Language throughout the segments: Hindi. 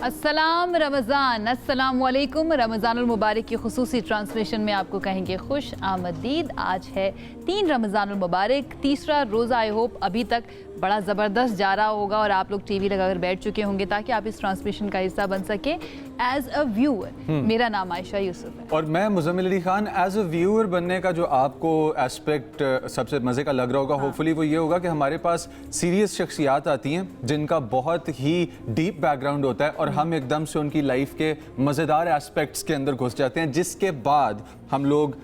अस्सलाम रमज़ान, अस्सलाम वालेकुम। रमज़ानुल मुबारक की खुसूसी ट्रांसमिशन में आपको कहेंगे खुश आमदीद। आज है 3 रमज़ानुल मुबारक, तीसरा रोज़ा। आई होप अभी तक बड़ा ज़बरदस्त जा रहा होगा और आप लोग टीवी लगाकर बैठ चुके होंगे ताकि आप इस ट्रांसमिशन का हिस्सा बन सके एज अ व्यूअर। मेरा नाम आयशा यूसुफ है और मैं Muzammil Ali Khan. As a viewer बनने का जो आपको एस्पेक्ट सबसे मज़े का लग रहा होगा, होपफुली वो ये होगा कि हमारे पास सीरियस शख्सियात आती हैं जिनका बहुत ही डीप बैकग्राउंड होता है और हम एकदम से उनकी लाइफ के मज़ेदार एस्पेक्ट्स के अंदर घुस जाते हैं, जिसके बाद हम लोग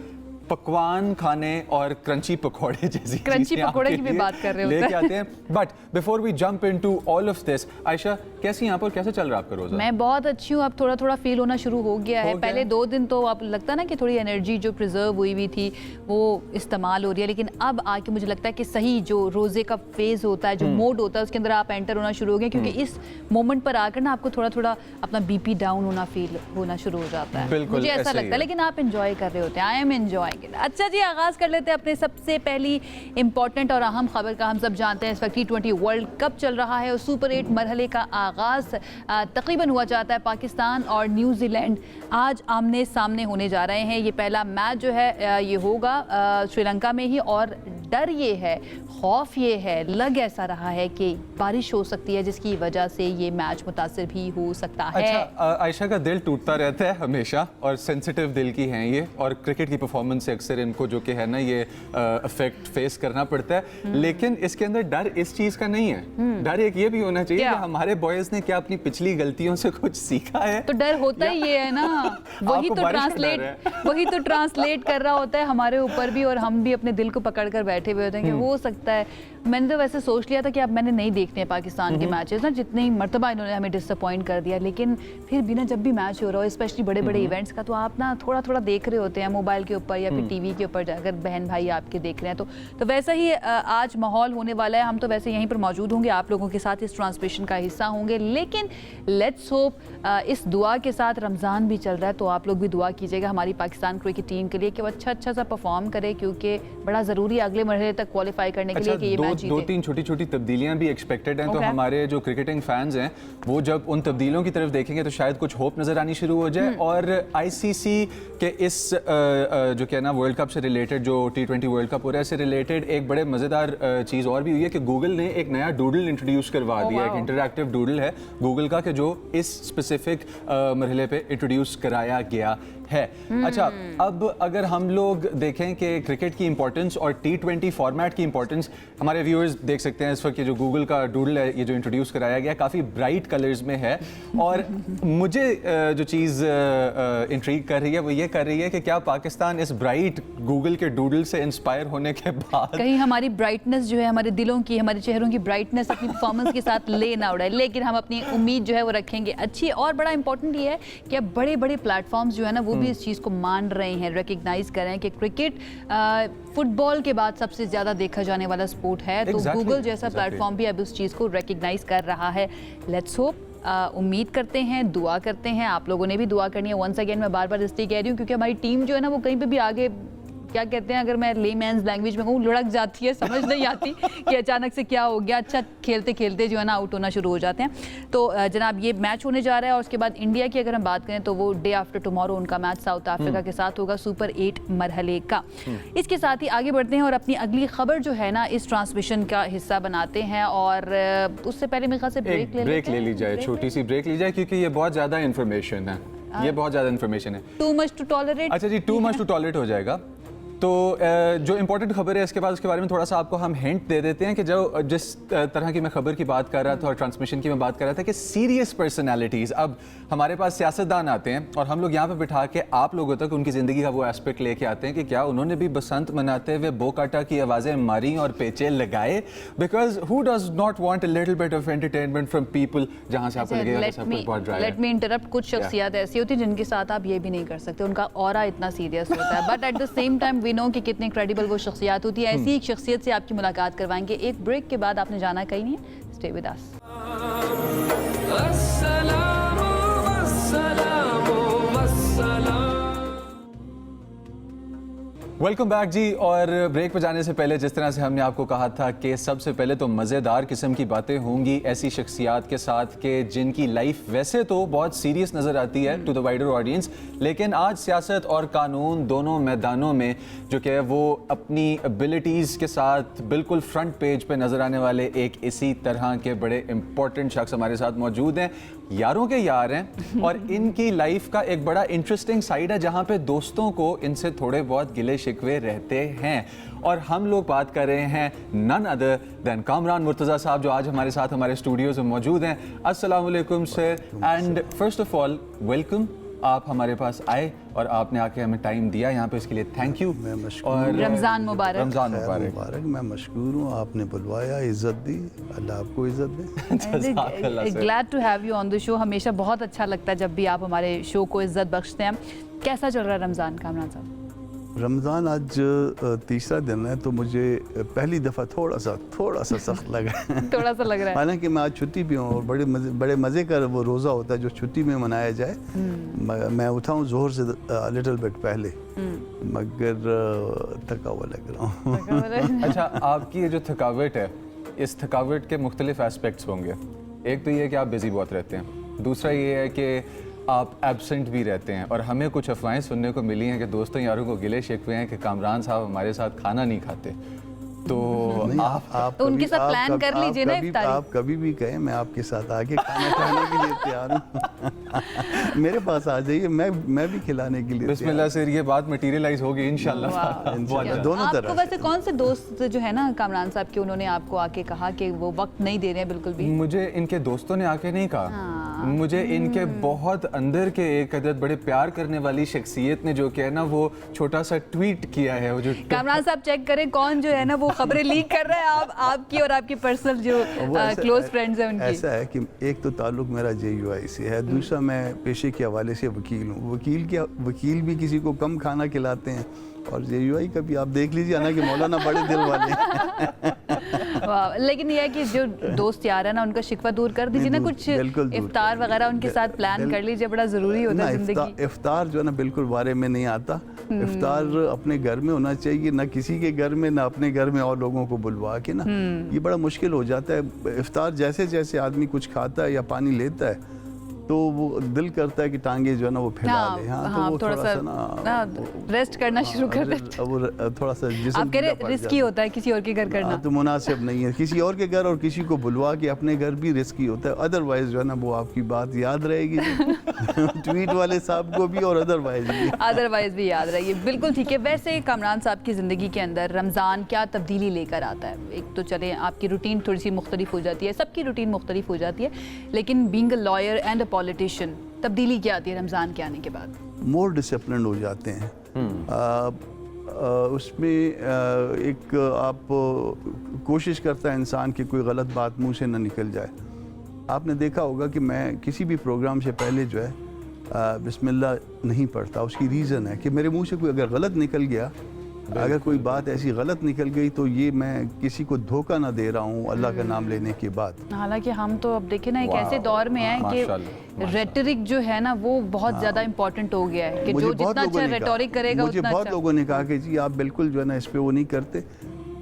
पकवान खाने और क्रंची पकौड़े जैसी क्रंची पकौड़े की भी बात कर रहे लेके आते हैं। But before we jump into all of this, Ayesha कैसी यहाँ पर कैसे चल रहा है आपका रोज़ा? मैं बहुत अच्छी हूँ। अब थोड़ा थोड़ा फील होना शुरू हो गया है। पहले 2 दिन तो अब लगता ना कि थोड़ी एनर्जी जो प्रिजर्व हुई थी वो इस्तेमाल हो रही है, लेकिन अब आके मुझे लगता है कि सही जो रोज़े का फेज़ होता है, जो मोड होता है, उसके अंदर आप एंटर होना शुरू हो गए, क्योंकि इस मोमेंट पर आकर ना आपको थोड़ा थोड़ा अपना बीपी डाउन होना फील होना शुरू हो जाता है। मुझे ऐसा लगता है, लेकिन आप इंजॉय कर रहे होते हैं। I am enjoying it. अच्छा जी, आगाज कर लेते हैं अपने सबसे पहली इंपॉर्टेंट और अहम खबर का। हम सब जानते हैं इस वक्त T20 वर्ल्ड कप चल रहा है और सुपर 8 मरहले का आगाज तकरीबन हुआ चाहता है। पाकिस्तान और न्यूजीलैंड आज आमने सामने होने जा रहे हैं। ये पहला मैच जो है ये होगा श्रीलंका में ही, और डर ये है, खौफ ये है, लग ऐसा रहा है कि बारिश हो सकती है जिसकी वजह से ये मैच मुतासिर भी हो सकता है। अच्छा, आयशा का दिल टूटता रहता है हमेशा और सेंसिटिव दिल की हैं ये, और क्रिकेट की परफॉर्मेंस से अक्सर इनको जो कि है ना ये इफेक्ट फेस करना पड़ता है, लेकिन इसके अंदर डर इस चीज़ का नहीं है। डर एक ये भी होना चाहिए कि हमारे बॉयज़ ने क्या अपनी पिछली गलतियों से कुछ सीखा है। तो डर होता ही ये है ना, वही तो ट्रांसलेट कर रहा होता है हमारे ऊपर भी, और हम भी अपने दिल को पकड़ कर बैठे हुए होते हैं कि हो सकता है। मैंने तो वैसे सोच लिया था कि अब मैंने नहीं देखने पाकिस्तान के मैचेस ना, जितनी मर्तबा इन्होंने हमें डिसअपॉइंट कर दिया, लेकिन फिर भी ना जब भी मैच हो रहा हो, स्पेशली बड़े बड़े इवेंट्स का, तो आप ना थोड़ा थोड़ा देख रहे होते हैं मोबाइल के ऊपर या फिर टीवी के ऊपर, अगर बहन भाई आपके देख रहे हैं तो वैसा ही आज माहौल होने वाला है। हम तो वैसे यहीं पर मौजूद होंगे, आप लोगों के साथ इस ट्रांसमिशन का हिस्सा होंगे, लेकिन लेट्स होप इस दुआ के साथ रमज़ान भी चल रहा है, तो आप लोग भी दुआ कीजिएगा हमारी पाकिस्तान क्रिकेट टीम के लिए कि वो अच्छा सा परफॉर्म करे, क्योंकि बड़ा ज़रूरी है अगले मरहले तक क्वालिफाई करने के लिए कि ये मैच जीते। 2-3 छोटी-छोटी तब्दीलियां भी एक्सपेक्टेड हैं, तो हमारे जो क्रिकेटिंग फैंस हैं वो जब उन तब्दीलियों की तरफ देखेंगे तो शायद कुछ होप नज़र आनी शुरू हो जाए। और आईसीसी के इस जो क्या ना वर्ल्ड कप से रिलेटेड, जो T20 वर्ल्ड कप हो रहा है, इससे रिलेटेड एक बड़े मज़ेदार चीज़ और भी हुई है कि गूगल ने एक नया डूडल इंट्रोड्यूस करवा दिया। एक इंटरैक्टिव डूडल है गूगल का कि जो इस स्पेसिफिक मरहले पे इंट्रोड्यूस कराया गया है। अच्छा, अब अगर हम लोग देखें कि क्रिकेट की इंपॉर्टेंस और T20 फॉर्मेट की इंपॉर्टेंस, हमारे व्यूअर्स देख सकते हैं इस वक्त ये जो गूगल का डूडल है, ये जो इंट्रोड्यूस कराया गया, काफ़ी ब्राइट कलर्स में है। और मुझे जो चीज़ इंट्रीग कर रही है वो ये कर रही है कि क्या पाकिस्तान इस ब्राइट गूगल के डूडल से इंस्पायर होने के बाद कहीं हमारी ब्राइटनेस जो है, हमारे दिलों की, हमारे चेहरों की ब्राइटनेस अपनी परफॉर्मेंस के साथ ले ना उड़ाए, लेकिन हम अपनी उम्मीद जो है वो रखेंगे अच्छी। और बड़ा इंपॉर्टेंट ये है कि अब बड़े बड़े प्लेटफॉर्म्स जो है ना वो भी इस चीज़ को मान रहे हैं, रिकग्नाइज कर रहे हैं कि क्रिकेट फुटबॉल के बाद सबसे ज़्यादा देखा जाने वाला स्पोर्ट है। तो गूगल जैसा प्लेटफॉर्म भी अब उस चीज़ को रिकग्नाइज कर रहा है। लेट्स होप, उम्मीद करते हैं, दुआ करते हैं। आप लोगों ने भी दुआ करनी है। वंस अगेन मैं बार बार इसलिए कह रही हूँ क्योंकि हमारी टीम जो है ना वो कहीं पे भी आगे, क्या कहते हैं, अगर मैं लेमैन्स लैंग्वेज में कहूँ, लुढ़क जाती है, समझ नहीं आती कि अचानक से क्या हो गया। अच्छा, खेलते खेलते जो है ना आउट होना शुरू हो जाते हैं। तो जनाब ये मैच होने जा रहा है, और उसके बाद इंडिया की अगर हम बात करें तो वो डे आफ्टर टुमारो उनका मैच साउथ अफ्रीका के साथ होगा, सुपर 8 मरहले का। इसके साथ ही आगे बढ़ते हैं और अपनी अगली खबर जो है ना इस ट्रांसमिशन का हिस्सा बनाते हैं। और उससे पहले मेरे ख्याल से ब्रेक ले ली जाए, छोटी सी ब्रेक ली जाए, क्योंकि ये बहुत ज़्यादा इन्फॉर्मेशन है। ये बहुत ज़्यादा इन्फॉर्मेशन है, टू मच टू टॉलरेट। अच्छा जी, टू मच टू टॉलरेट हो जाएगा। तो जो इंपॉर्टेंट खबर है इसके बाद, उसके बारे में थोड़ा सा आपको हम हिंट दे देते हैं कि जो जिस तरह की मैं खबर की बात कर रहा था और ट्रांसमिशन की मैं बात कर रहा था कि सीरियस पर्सनालिटीज़, अब हमारे पास सियासतदान आते हैं और हम लोग यहाँ पे बिठा के आप लोगों तक उनकी ज़िंदगी का वो एस्पेक्ट लेके आते हैं कि क्या उन्होंने भी बसंत मनाते हुए बोकाटा की आवाज़ें मारी और पेचे लगाए। Because who does not want a little bit of entertainment from people, जहाँ से आपको लगेगा कि सब कुछ बहुत ड्राई है। Let me interrupt. कुछ शख्सियत ऐसी होती है जिनके साथ आप ये भी नहीं कर सकते, उनका ऑरा इतना सीरियस होता है, but at the same time we know कि कितने क्रेडिबल वो शख्सियत होती है। ऐसी एक शख्सियत से आपकी मुलाकात करवाएंगे एक ब्रेक के बाद। आपने जाना कहीं नहीं है, stay with us. Welcome back जी। और ब्रेक पे जाने से पहले जिस तरह से हमने आपको कहा था कि सबसे पहले तो मज़ेदार किस्म की बातें होंगी ऐसी शख्सियात के साथ के जिनकी लाइफ वैसे तो बहुत सीरियस नज़र आती है टू द वाइडर ऑडियंस, लेकिन आज सियासत और कानून दोनों मैदानों में जो कि वो अपनी एबिलिटीज़ के साथ बिल्कुल फ्रंट पेज पे नज़र आने वाले एक इसी तरह के बड़े इंपॉर्टेंट शख्स हमारे साथ मौजूद हैं। यारों के यार हैं और इनकी लाइफ का एक बड़ा इंटरेस्टिंग साइड है जहाँ पे दोस्तों को इनसे थोड़े बहुत गिले शिकवे रहते हैं। और हम लोग बात कर रहे हैं none other than Kamran Murtaza साहब जो आज हमारे साथ हमारे स्टूडियोज में मौजूद हैं। अस्सलाम वालेकुम sir, and first of all welcome. आप हमारे पास आए और आपने आके हमें टाइम दिया यहाँ पे, इसके लिए थैंक यू। मैं मशकूर और रमज़ान मुबारक। रमज़ान मुबारक। मैं मशकूर हूँ, आपने बुलवाया, इज्जत दी, अल्लाह आपको इज्जत दे। Glad to have you on the show. हमेशा बहुत अच्छा लगता है जब भी आप हमारे शो को इज्जत बख्शते हैं। कैसा चल रहा है रमज़ान, कामरान साहब? रमज़ान आज तीसरा दिन है तो मुझे पहली दफ़ा थोड़ा सा सख्त लगा। थोड़ा सा लग रहा है। हालांकि मैं आज छुट्टी भी हूँ और बड़े मज़े का वो रोज़ा होता है जो छुट्टी में मनाया जाए। मैं उठा हूँ ज़ोहर से लिटिल बिट पहले, मगर थका हुआ लग रहा हूँ। अच्छा, आपकी ये जो थकावट है, इस थकावट के मुख्तलिफ एस्पेक्ट्स होंगे। एक तो ये है कि आप बिज़ी बहुत रहते हैं, दूसरा ये है कि आप एब्सेंट भी रहते हैं और हमें कुछ अफवाहें सुनने को मिली हैं कि दोस्तों यारों को गिले शिकवे हैं कि कामरान साहब हमारे साथ खाना नहीं खाते। तो आप तो उनके साथ प्लान कर लीजिए ना इफ्तारी। आप कभी भी कहें, मैं आपके साथ आके खाना खाने के लिए तैयार हूँ। मेरे पास आ जाइए, मैं भी खिलाने के लिए बिस्मिल्लाह से ये बात मटेरियलाइज होगी इंशाल्लाह। दोनों तरह। आपको वैसे कौन से दोस्त जो है ना कामरान साहब के, उन्होंने आपको आके कहा कि वो वक्त नहीं दे रहे हैं बिल्कुल भी? मुझे इनके दोस्तों ने आके नहीं कहा, मुझे इनके बहुत अंदर के एक अदद बड़े प्यार करने वाली शख्सियत ने जो कि है ना वो छोटा सा ट्वीट किया है। वो जो कामरान साहब चेक करें कौन जो है ना वो खबरें लीक कर रहा है आपकी और आपकी पर्सनल जो क्लोज फ्रेंड्स हैं उनकी। ऐसा है कि एक तो ताल्लुक मेरा JUI से है, दूसरा मैं पेशे के हवाले से वकील हूँ। वकील भी किसी को कम खाना खिलाते हैं और JUI का भी आप देख लीजिए ना कि मौलाना बड़े दिल वाले वाह, लेकिन ये है कि जो दोस्त यार है ना उनका शिकवा दूर कर दीजिए ना, कुछ इफ्तार वगैरह उनके साथ प्लान कर लीजिए, बड़ा ज़रूरी होता है जिंदगी। इफ्तार जो है ना बिल्कुल बारे में नहीं आता। इफ्तार अपने घर में होना चाहिए, ना किसी के घर में, ना अपने घर में और लोगों को बुलवा के ना, ये बड़ा मुश्किल हो जाता है। इफ्तार जैसे जैसे आदमी कुछ खाता है या पानी लेता है तो वो दिल करता है कि टांगे जो है ना वो फैला ले। तो वो थोड़ा सा ना रेस्ट करना शुरू कर देते। वो थोड़ा सा जिस्म आप कह रहे रिस्की होता है किसी और के घर करना। तो मुनासिब नहीं है किसी और के घर, और किसी को बुलवा के अपने घर भी रिस्की होता है। अदरवाइज जो है ना वो आपकी बात याद रहेगी ट्वीट वाले साहब को भी और अदरवाइज भी याद रहेगी। बिल्कुल ठीक है। वैसे कामरान साहब की ज़िंदगी के अंदर रमज़ान क्या तब्दीली लेकर आता है? एक तो चले आपकी रूटीन थोड़ी सी मुख्तलिफ हो जाती है, सबकी रूटीन मुख्तलिफ हो जाती है, लेकिन being a lawyer and a politician तब्दीली क्या आती है रमज़ान के आने के बाद? मोर डिसिप्लिन हो जाते हैं। उसमें एक आप कोशिश करता है इंसान की कोई गलत बात मुंह से ना निकल जाए। आपने देखा होगा कि मैं किसी भी प्रोग्राम से पहले जो है बिस्मिल्लाह नहीं पढ़ता। उसकी रीज़न है कि मेरे मुंह से कोई अगर गलत निकल गया, अगर कोई बात ऐसी गलत निकल गई तो ये मैं किसी को धोखा ना दे रहा हूँ अल्लाह का नाम लेने के बाद। हालांकि हम तो अब देखें ना एक ऐसे दौर में हैं कि रेटरिक जो है ना वो बहुत ज़्यादा इम्पोर्टेंट हो गया है कि जो जितना अच्छा रेटोरिक करेगा मुझे उतना बहुत अच्छा। लोगों ने कहा कि जी आप बिल्कुल जो है ना इस पे वो नहीं करते।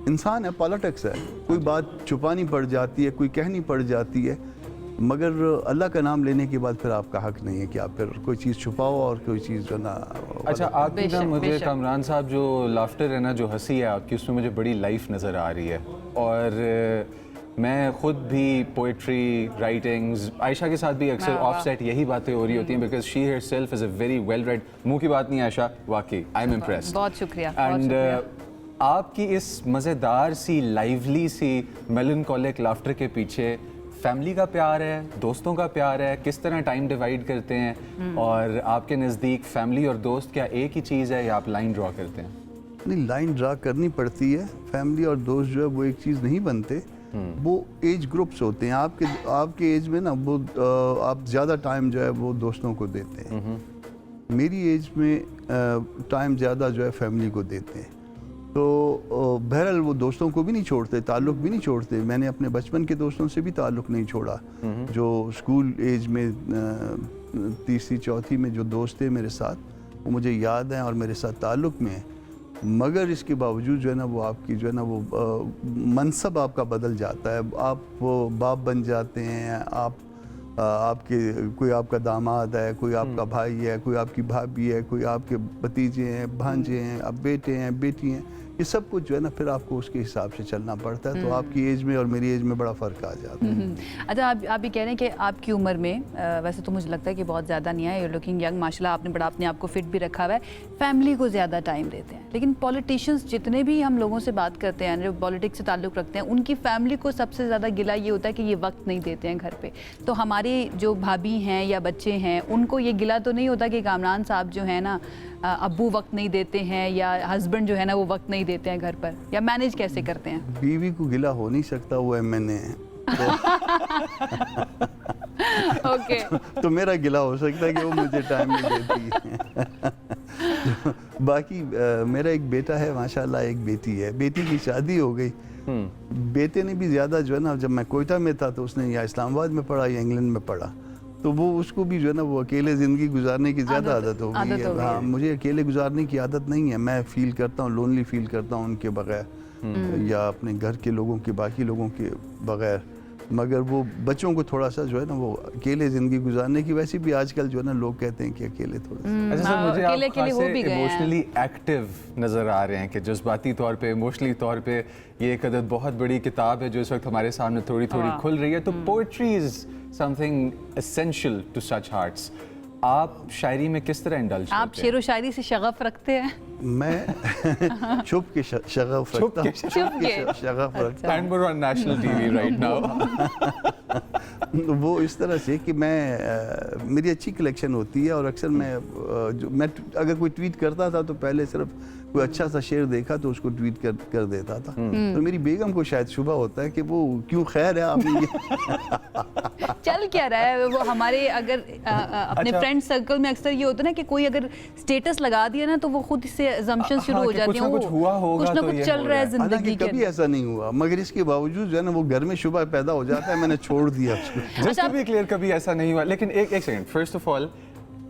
इंसान है, पॉलिटिक्स है, कोई बात छुपानी पड़ जाती है, कोई कहनी पड़ जाती है, मगर अल्लाह का नाम लेने के बाद फिर आपका हक नहीं है कि आप फिर कोई चीज़ छुपाओ और कोई चीज़ जो ना। अच्छा, आपकी ना मुझे कामरान साहब जो लाफ्टर है ना, जो हंसी है आपकी, उसमें मुझे बड़ी लाइफ नज़र आ रही है। और मैं खुद भी पोइट्री राइटिंग्स, आयशा के साथ भी अक्सर ऑफसेट यही बातें हो रही होती हैं because she herself is a very well read. मुंह की बात नहीं आयशा, वाकई आई एम इम्प्रेस्ड। बहुत शुक्रिया। एंड आपकी इस मज़ेदार सी लाइवली सी मेलनकॉलिक लाफ्टर के पीछे फैमिली का प्यार है, दोस्तों का प्यार है, किस तरह टाइम डिवाइड करते हैं? और आपके नज़दीक फैमिली और दोस्त क्या एक ही चीज़ है या आप लाइन ड्रॉ करते हैं? नहीं, लाइन ड्रा करनी पड़ती है। फैमिली और दोस्त जो है वो एक चीज़ नहीं बनते, वो एज ग्रुप्स होते हैं। आपके एज में ना वो आप ज़्यादा टाइम जो है वो दोस्तों को देते हैं। मेरी एज में टाइम ज़्यादा जो है फैमिली को देते हैं। तो बहरहाल वो दोस्तों को भी नहीं छोड़ते, ताल्लुक़ भी नहीं छोड़ते। मैंने अपने बचपन के दोस्तों से भी ताल्लुक़ नहीं छोड़ा। जो स्कूल एज में तीसरी चौथी में जो दोस्त थे मेरे साथ, वो मुझे याद हैं और मेरे साथ ताल्लुक़ में हैं। मगर इसके बावजूद जो है ना वो आपकी जो है ना वो मनसब आपका बदल जाता है, आप बाप बन जाते हैं, आपके कोई आपका दामाद है, कोई आपका भाई है, कोई आपकी भाभी है, कोई आपके भतीजे हैं, भांजे हैं, अब बेटे हैं, बेटी हैं, ये सब कुछ जो है ना फिर आपको उसके हिसाब से चलना पड़ता है। तो आपकी एज में और मेरी एज में बड़ा फ़र्क आ जाता है। अच्छा, आप ये कह रहे हैं कि आपकी उम्र में वैसे तो मुझे लगता है कि बहुत ज़्यादा नहीं है, यू लुकिंग यंग, माशाल्लाह आपने बड़ा अपने आप को फिट भी रखा हुआ है, फैमिली को ज़्यादा टाइम देते हैं। लेकिन पॉलिटिशियंस जितने भी हम लोगों से बात करते हैं, जो पॉलिटिक्स से ताल्लुक़ रखते हैं, उनकी फैमिली को सबसे ज़्यादा गिला ये होता है कि ये वक्त नहीं देते हैं घर पर। तो हमारे जो भाभी हैं या बच्चे हैं, उनको ये गिला तो नहीं होता कि कामरान साहब जो है ना अब्बू वक्त नहीं देते हैं या हस्बैंड जो है ना वो वक्त नहीं देते हैं घर पर, या मैनेज कैसे करते हैं? बीवी को गिला हो नहीं सकता, वो MNA है ओके तो मेरा गिला हो सकता है कि वो मुझे टाइम नहीं देती है बाकी मेरा एक बेटा है माशाल्लाह, एक बेटी है। बेटी की शादी हो गई, बेटे ने भी ज़्यादा जो है ना, जब मैं कोयटा में था तो उसने या इस्लामाबाद में पढ़ा या इंग्लैंड में पढ़ा, तो वो उसको भी जो है ना वो अकेले ज़िंदगी गुजारने की ज़्यादा आदत हो गई है। हाँ, मुझे अकेले गुजारने की आदत नहीं है, मैं फ़ील करता हूँ, लोनली फ़ील करता हूँ उनके बगैर या अपने घर के लोगों के, बाकी लोगों के बगैर। मगर वो बच्चों को थोड़ा सा जो है ना वो अकेले ज़िंदगी गुजारने की, वैसे भी आजकल जो है ना लोग कहते हैं कि अकेले थोड़ा सा। अच्छा सर, मुझे आप खासे इमोशनली एक्टिव नज़र आ रहे हैं कि जज्बाती तौर पे, इमोशनली तौर पे ये एक अदद बहुत बड़ी किताब है जो इस वक्त हमारे सामने थोड़ी थोड़ी खुल रही है। तो poetry is something essential to such hearts. आप शायरी में किस तरह इंडल्ज आप शेर व शायरी से शगफ रखते हैं? मैं छुप के शगफ रखता हूँ, छुप के शगफ रखता हूँ। And we're on national TV right now. वो इस तरह से कि मैं मेरी अच्छी कलेक्शन होती है और अक्सर मैं अगर कोई ट्वीट करता था तो पहले सिर्फ कोई अच्छा सा शेर देखा तो उसको ट्वीट कर देता था। तो मेरी बेगम को शायद शुबा होता है कि वो क्यों खैर है आप चल क्या रहा है वो हमारे, अगर अपने फ्रेंड सर्कल में अक्सर ये होता है ना कि कोई अगर स्टेटस लगा दिया ना तो वो खुद से अजम्पशन शुरू हो जाती है, कुछ हुआ होगा, कुछ ना कुछ चल रहा है जिंदगी के। कभी ऐसा नहीं हुआ, मगर इसके बावजूद जो है ना वो घर में शुबा पैदा हो जाता है, मैंने छोड़ दिया उसको। जस्ट टू बी क्लियर, कभी ऐसा नहीं हुआ। लेकिन एक सेकंड, फर्स्ट ऑफ ऑल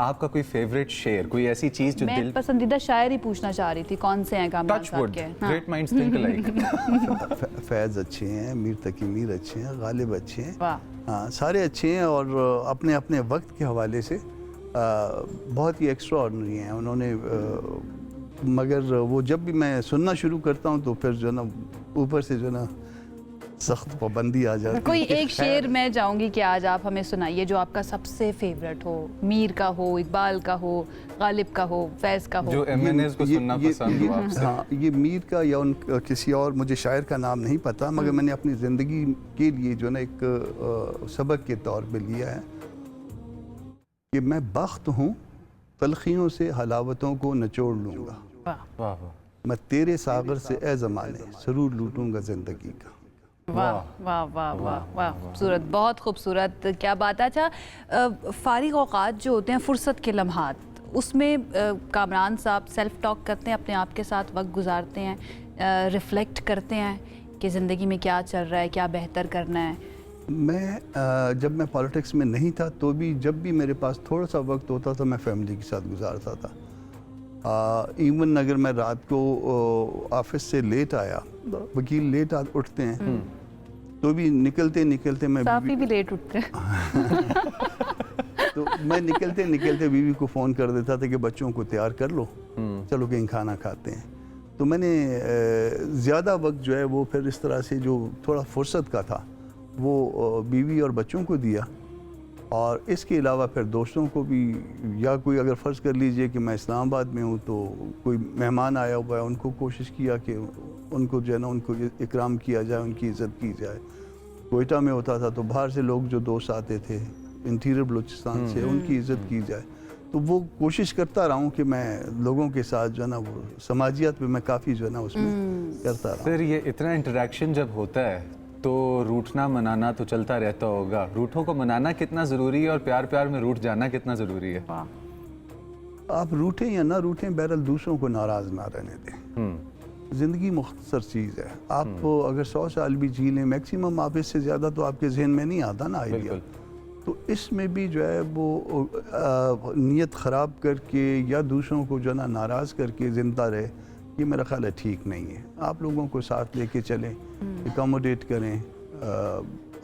आपका कोई फेवरेट शेर, कोई ऐसी चीज जो मैं पसंदीदा शायर ही पूछना चाह रही थी, कौन से हैं कामरान साहब के? Great minds think alike. Faiz अच्छे हैं, मीर तकी मीर अच्छे हैं, गालिब अच्छे हैं, हाँ सारे अच्छे हैं और अपने अपने वक्त के हवाले से बहुत ही एक्स्ट्रा ऑर्डिनरी हैं उन्होंने। मगर वो जब भी मैं सुनना शुरू करता हूँ तो फिर जो ना ऊपर से जो ना सख्त पाबंदी आ जाती है। कोई एक शेर मैं चाहूंगी कि आज आप हमें सुनाइए जो आपका सबसे फेवरेट हो, मीर का हो, इकबाल का हो, गालिब का हो, फैज का हो, जो MNAs को सुनना पसंद हो आपसे। हाँ, ये मीर का या उन किसी और मुझे शायर का नाम नहीं पता, मगर मैंने अपनी ज़िंदगी के लिए जो ना एक सबक के तौर पे लिया है कि मैं बख्त हूँ तलखियों से हलावतों को नचोड़ लूँगा, मैं तेरे सागर से ए ज़माने सरूर लूटूंगा ज़िंदगी का। वाह वाह वाह वाह वाह, खूबसूरत, बहुत खूबसूरत, क्या बात है। अच्छा, फारिग औकात जो होते हैं, फुर्सत के लम्हात, उसमें कामरान साहब सेल्फ टॉक करते हैं, अपने आप के साथ वक्त गुजारते हैं, रिफ्लेक्ट करते हैं कि ज़िंदगी में क्या चल रहा है, क्या बेहतर करना है? मैं जब मैं पॉलिटिक्स में नहीं था तो भी जब भी मेरे पास थोड़ा सा वक्त होता था मैं फैमिली के साथ गुजारता था। इवन अगर मैं रात को ऑफिस से लेट आया, वकील लेट उठते हैं तो भी निकलते निकलते मैं साफी भी लेट उठते हैं तो मैं निकलते निकलते बीवी को फ़ोन कर देता था कि बच्चों को तैयार कर लो, चलो कहीं खाना खाते हैं। तो मैंने ज़्यादा वक्त जो है वो फिर इस तरह से जो थोड़ा फुर्सत का था वो बीवी और बच्चों को दिया, और इसके अलावा फिर दोस्तों को भी, या कोई अगर फ़र्ज़ कर लीजिए कि मैं इस्लामाबाद में हूँ तो कोई मेहमान आया हुआ है, उनको कोशिश किया कि उनको जो है ना उनको इकराम किया जाए, उनकी इज़्ज़त की जाए। कोयटा में होता था तो बाहर से लोग जो दोस्त आते थे इंटीरियर बलूचिस्तान से, उनकी इज़्ज़त की जाए। तो वो कोशिश करता रहा हूँ कि मैं लोगों के साथ जो है ना वो समाजियत में मैं काफ़ी जो है ना उसमें करता रहा। सर, ये इतना इंटरेक्शन जब होता है तो रूठना मनाना तो चलता रहता होगा, रूठों को मनाना कितना ज़रूरी है और प्यार प्यार में रूठ जाना कितना ज़रूरी है? आप रूठें या ना रूठें, बहरहाल दूसरों को नाराज़ ना रहने दें। ज़िंदगी मुख्तसर चीज़ है, आप अगर 100 साल भी जी लें, मैक्सिमम आप इससे ज़्यादा तो आपके जहन में नहीं आता ना आइडिया। तो इसमें भी जो है वो नीयत ख़राब करके या दूसरों को जो ना नाराज़ करके ज़िंदा रहे, ये मेरा ख्याल है ठीक नहीं है। आप लोगों को साथ लेके चलें, एकोमोडेट करें,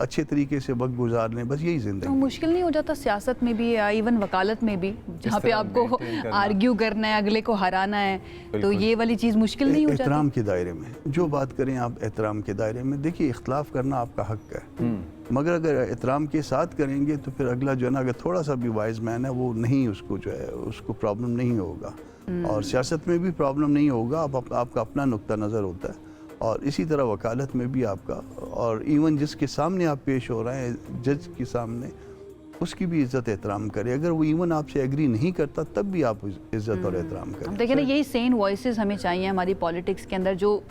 अच्छे तरीके से वक्त गुजार लें, बस यही ज़िंदगी। तो मुश्किल नहीं हो जाता सियासत में भी या इवन वकालत में भी, जहाँ पे आपको आर्ग्यू करना है, अगले को हराना है, तो ये वाली चीज़ मुश्किल नहीं हो जाती? एहतराम के दायरे में जो बात करें आप, एहतराम के दायरे में। देखिए, इख्तलाफ करना आपका हक है, मगर अगर एहतराम के साथ करेंगे तो फिर अगला जो है ना, अगर थोड़ा सा भी वाइज मैन है, वो नहीं, उसको जो है उसको प्रॉब्लम नहीं होगा। और सियासत में भी प्रॉब्लम नहीं होगा। आपका अपना नुक्ता नज़र होता है, और इसी तरह वकालत में भी आपका, और इवन जिसके सामने आप पेश हो रहे हैं, जज के सामने, उसकी भी इज़्ज़त एहतराम करें। अगर वो इवन आपसे एग्री नहीं करता तब भी आप इज़्ज़त और एहतराम करें। देखिए ना, यही सेन वॉइसेस हमें चाहिए हमारी पॉलिटिक्स के अंदर, जो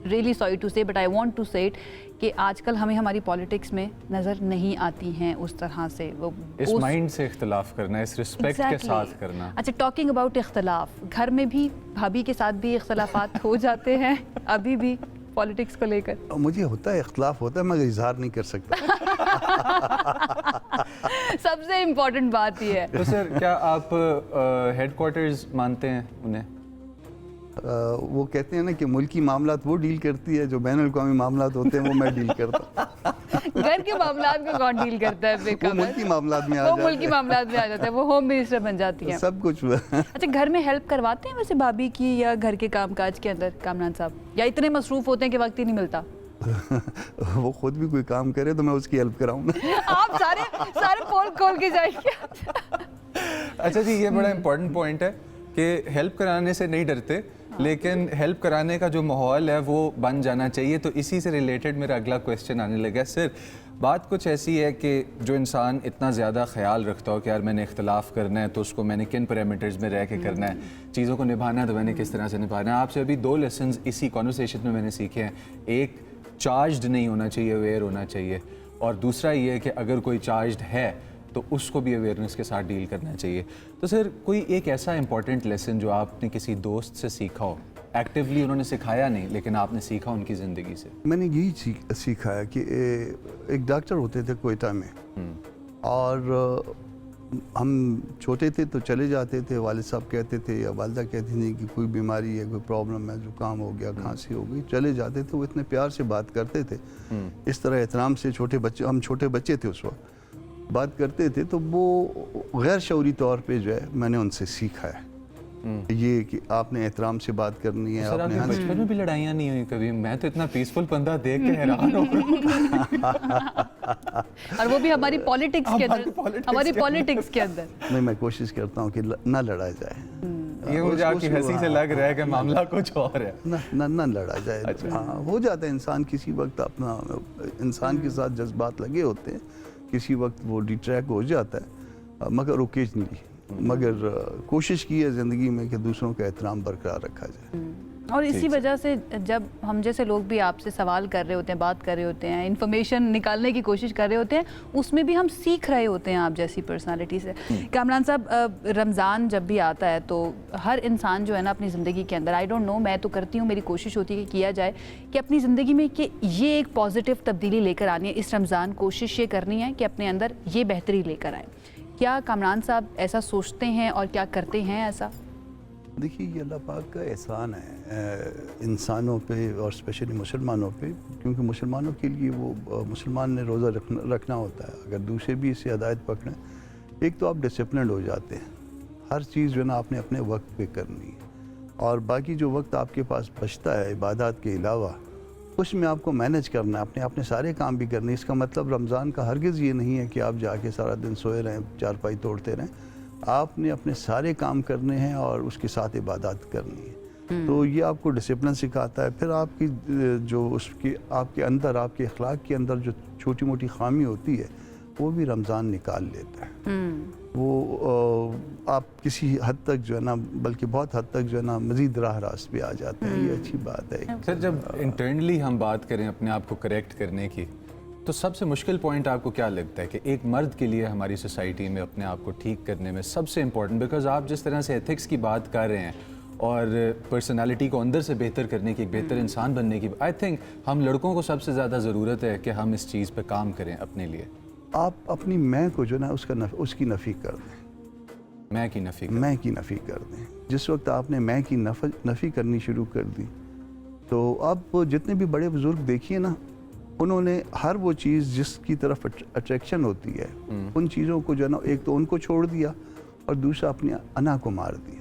रियली सॉरी टू से बट आई वांट टू से इट, कि आजकल हमें हमारी पॉलिटिक्स में नज़र नहीं आती हैं उस तरह से। वो इस माइंड से इख्तलाफ करना, इस रिस्पेक्ट के साथ करना। अच्छा, टॉकिंग अबाउट इख्तलाफ, घर में भी भाभी के साथ भी इख्तलाफात हो जाते हैं अभी भी पॉलिटिक्स को लेकर? मुझे होता है, इख्तलाफ होता है, मगर इजहार नहीं कर सकता। सबसे इम्पोर्टेंट बात ये है। तो सर, क्या आप हेडक्वार्टर्स मानते हैं उन्हें? वो कहते हैं ना कि मुल्की मामलात वो डील करती है, जो बैनुल अक़वामी मामलात होते हैं वो मैं डील करता। घर के मामलात को कौन डील करता है? वो मुल्की मामलात में आ जाता है। वो मुल्की मामलात में आ जाता है, वो होम मिनिस्टर बन जाती है। सब कुछ। अच्छा, घर में हेल्प करवाते हैं वैसे भाभी की, या घर के कामकाज के अंदर कामरान साहब, या इतने मसरूफ होते हैं कि वक्त ही नहीं मिलता? वो खुद भी कोई काम करे तो मैं उसकी हेल्प कराऊंगा। आप सारे पोल खोल के जाएंगे। अच्छा जी, ये बड़ा इम्पोर्टेंट पॉइंट है कि हेल्प कराने से नहीं डरते, लेकिन हेल्प कराने का जो माहौल है वो बन जाना चाहिए। तो इसी से रिलेटेड मेरा अगला क्वेश्चन आने लगा। सर, बात कुछ ऐसी है कि जो इंसान इतना ज़्यादा ख्याल रखता हो कि यार मैंने इख्तलाफ करना है तो उसको मैंने किन पैरामीटर्स में रह के करना है, चीज़ों को निभाना है तो मैंने किस तरह से निभाना है। आपसे अभी 2 लेसन्स इसी कॉन्वर्सेशन में मैंने सीखे हैं। एक, चार्ज्ड नहीं होना चाहिए, अवेयर होना चाहिए, और दूसरा ये है कि अगर कोई चार्ज्ड है तो उसको भी अवेयरनेस के साथ डील करना चाहिए। तो सर, कोई एक ऐसा इंपॉर्टेंट लेसन जो आपने किसी दोस्त से सीखा हो, एक्टिवली उन्होंने सिखाया नहीं लेकिन आपने सीखा उनकी ज़िंदगी से? मैंने यही सीखा है कि एक डॉक्टर होते थे कोयटा में, और हम छोटे थे तो चले जाते थे, वालिद साहब कहते थे या वालिदा कहती थी कि कोई बीमारी है, कोई प्रॉब्लम है, जुकाम हो गया, खांसी हो गई, चले जाते थे। वो इतने प्यार से बात करते थे, इस तरह एहतराम से। हम छोटे बच्चे थे उस वक्त, बात करते थे, तो वो गैर शऊरी तौर पे जो है मैंने उनसे सीखा है ये कि आपने एहतराम से बात करनी है। सर, आपने बचपन में भी लड़ाइयाँ नहीं हुई कभी? मैं तो इतना पीसफुल बंदा देख के हैरान हो और वो भी हमारी पॉलिटिक्स के अंदर, हमारी पॉलिटिक्स के अंदर। नहीं, मैं कोशिश करता हूँ कि ना लड़ाया जाए। ये मुझे आपकी हंसी से लग रहा है कि मामला कुछ और है। ना लड़ा जाए। अच्छा। हाँ, हो जाता है इंसान किसी वक्त, अपना इंसान के साथ जज्बात लगे होते हैं, किसी वक्त वो डिट्रैक्ट हो जाता है, मगर ओकेजनली, मगर कोशिश की है ज़िंदगी में कि दूसरों का एहतराम बरकरार रखा जाए। और इसी वजह से जब हम जैसे लोग भी आपसे सवाल कर रहे होते हैं, बात कर रहे होते हैं, इन्फॉर्मेशन निकालने की कोशिश कर रहे होते हैं, उसमें भी हम सीख रहे होते हैं आप जैसी पर्सनालिटी से। कामरान साहब, रमज़ान जब भी आता है तो हर इंसान जो है ना अपनी ज़िंदगी के अंदर, आई डोंट नो, मैं तो करती हूँ, मेरी कोशिश होती है कि किया जाए कि अपनी ज़िंदगी में कि ये एक पॉजिटिव तब्दीली लेकर आनी है इस रमज़ान। कोशिश ये करनी है कि अपने अंदर ये बेहतरी लेकर आए। क्या कामरान साहब ऐसा सोचते हैं और क्या करते हैं ऐसा? देखिए, ये अल्लाह पाक का एहसान है इंसानों पे, और स्पेशली मुसलमानों पे, क्योंकि मुसलमानों के लिए वो मुसलमान ने रोज़ा रखना होता है। अगर दूसरे भी इससे हिदायत पकड़ें, एक तो आप डिसिप्लिन हो जाते हैं, हर चीज़ जो है ना आपने अपने वक्त पे करनी है, और बाकी जो वक्त आपके पास बचता है इबादत के अलावा, उसमें आपको मैनेज करना है, अपने सारे काम भी करने। इसका मतलब रमज़ान का हरगिज़ ये नहीं है कि आप जाके सारा दिन सोए रहें, चारपाई तोड़ते रहें। आपने अपने सारे काम करने हैं और उसके साथ इबादत करनी है। तो ये आपको डिसिप्लिन सिखाता है। फिर आपकी जो उसकी आपके अंदर, आपके अखलाक के अंदर जो छोटी मोटी खामी होती है, वो भी रमज़ान निकाल लेता है। वो आप किसी हद तक जो है ना, बल्कि बहुत हद तक जो है ना, मज़ीद राह रास्त पे आ जाते हैं। ये अच्छी बात है। सर, जब इंटरनली हम बात करें अपने आप को करेक्ट करने की, तो सबसे मुश्किल पॉइंट आपको क्या लगता है कि एक मर्द के लिए हमारी सोसाइटी में अपने आप को ठीक करने में सबसे इम्पोर्टेंट? बिकॉज आप जिस तरह से एथिक्स की बात कर रहे हैं और पर्सनालिटी को अंदर से बेहतर करने की, एक बेहतर इंसान बनने की, आई थिंक हम लड़कों को सबसे ज़्यादा ज़रूरत है कि हम इस चीज़ पे काम करें अपने लिए। आप अपनी मैं को जो ना उसकी नफ़ी कर दें। मैं की नफ़ी मैं की नफ़ी कर दें। जिस वक्त आपने मैं की नफ़ी करनी शुरू कर दी, तो अब जितने भी बड़े बुजुर्ग देखिए ना, उन्होंने हर वो चीज़ जिसकी तरफ अट्रैक्शन होती है, उन चीज़ों को जो है ना, एक तो उनको छोड़ दिया और दूसरा अपनी अना को मार दिया।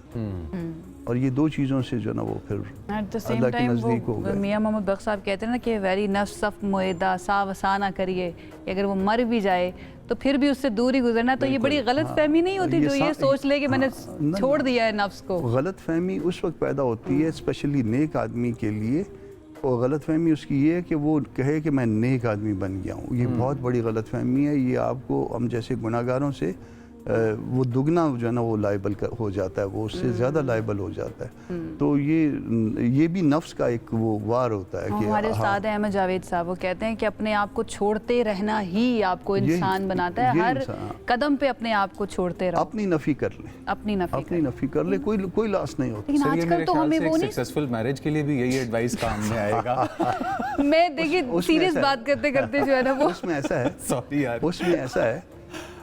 और ये दो चीज़ों से जो ना वो फिर अल्लाह के नज़दीक हो गए। मियां मोहम्मद बख्श साहब कहते हैं ना कि वेरी नफ्स सफ मुएदा सा वसा ना करिए, कि अगर वो मर भी जाए तो फिर भी उससे दूर ही गुजरना। तो ये बड़ी गलत फहमी नहीं होती जो ये सोच ले कि मैंने छोड़ दिया है नफ्स को? गलत फहमी उस वक्त पैदा होती है स्पेशली नेक आदमी के लिए, और गलत फहमी उसकी ये है कि वो कहे कि मैं नेक आदमी बन गया हूँ। ये बहुत बड़ी गलत फहमी है। ये आपको हम जैसे गुनाहगारों से वो दुगना जो है ना वो लाइबल हो जाता है, वो उससे ज़्यादा लाइबल हो जाता है। तो ये भी नफ्स का एक वो वार होता है कि हमारे उस्ताद अहमद जावेद साहब वो कहते हैं कि अपने आप को छोड़ते रहना ही आपको इंसान बनाता है। हर कदम पे अपने आप को छोड़ते रहो, अपनी नफ़ी कर ले, अपनी नफ़ी कर ले, कोई लॉस नहीं होता। लेकिन आजकल तो हमें वो नहीं, सक्सेसफुल मैरिज के लिए भी यही एडवाइस काम में आएगा। मैं देखिए सीरियस बात करते करते जो है ना वो उसमें ऐसा है, सॉरी यार, उसमें ऐसा है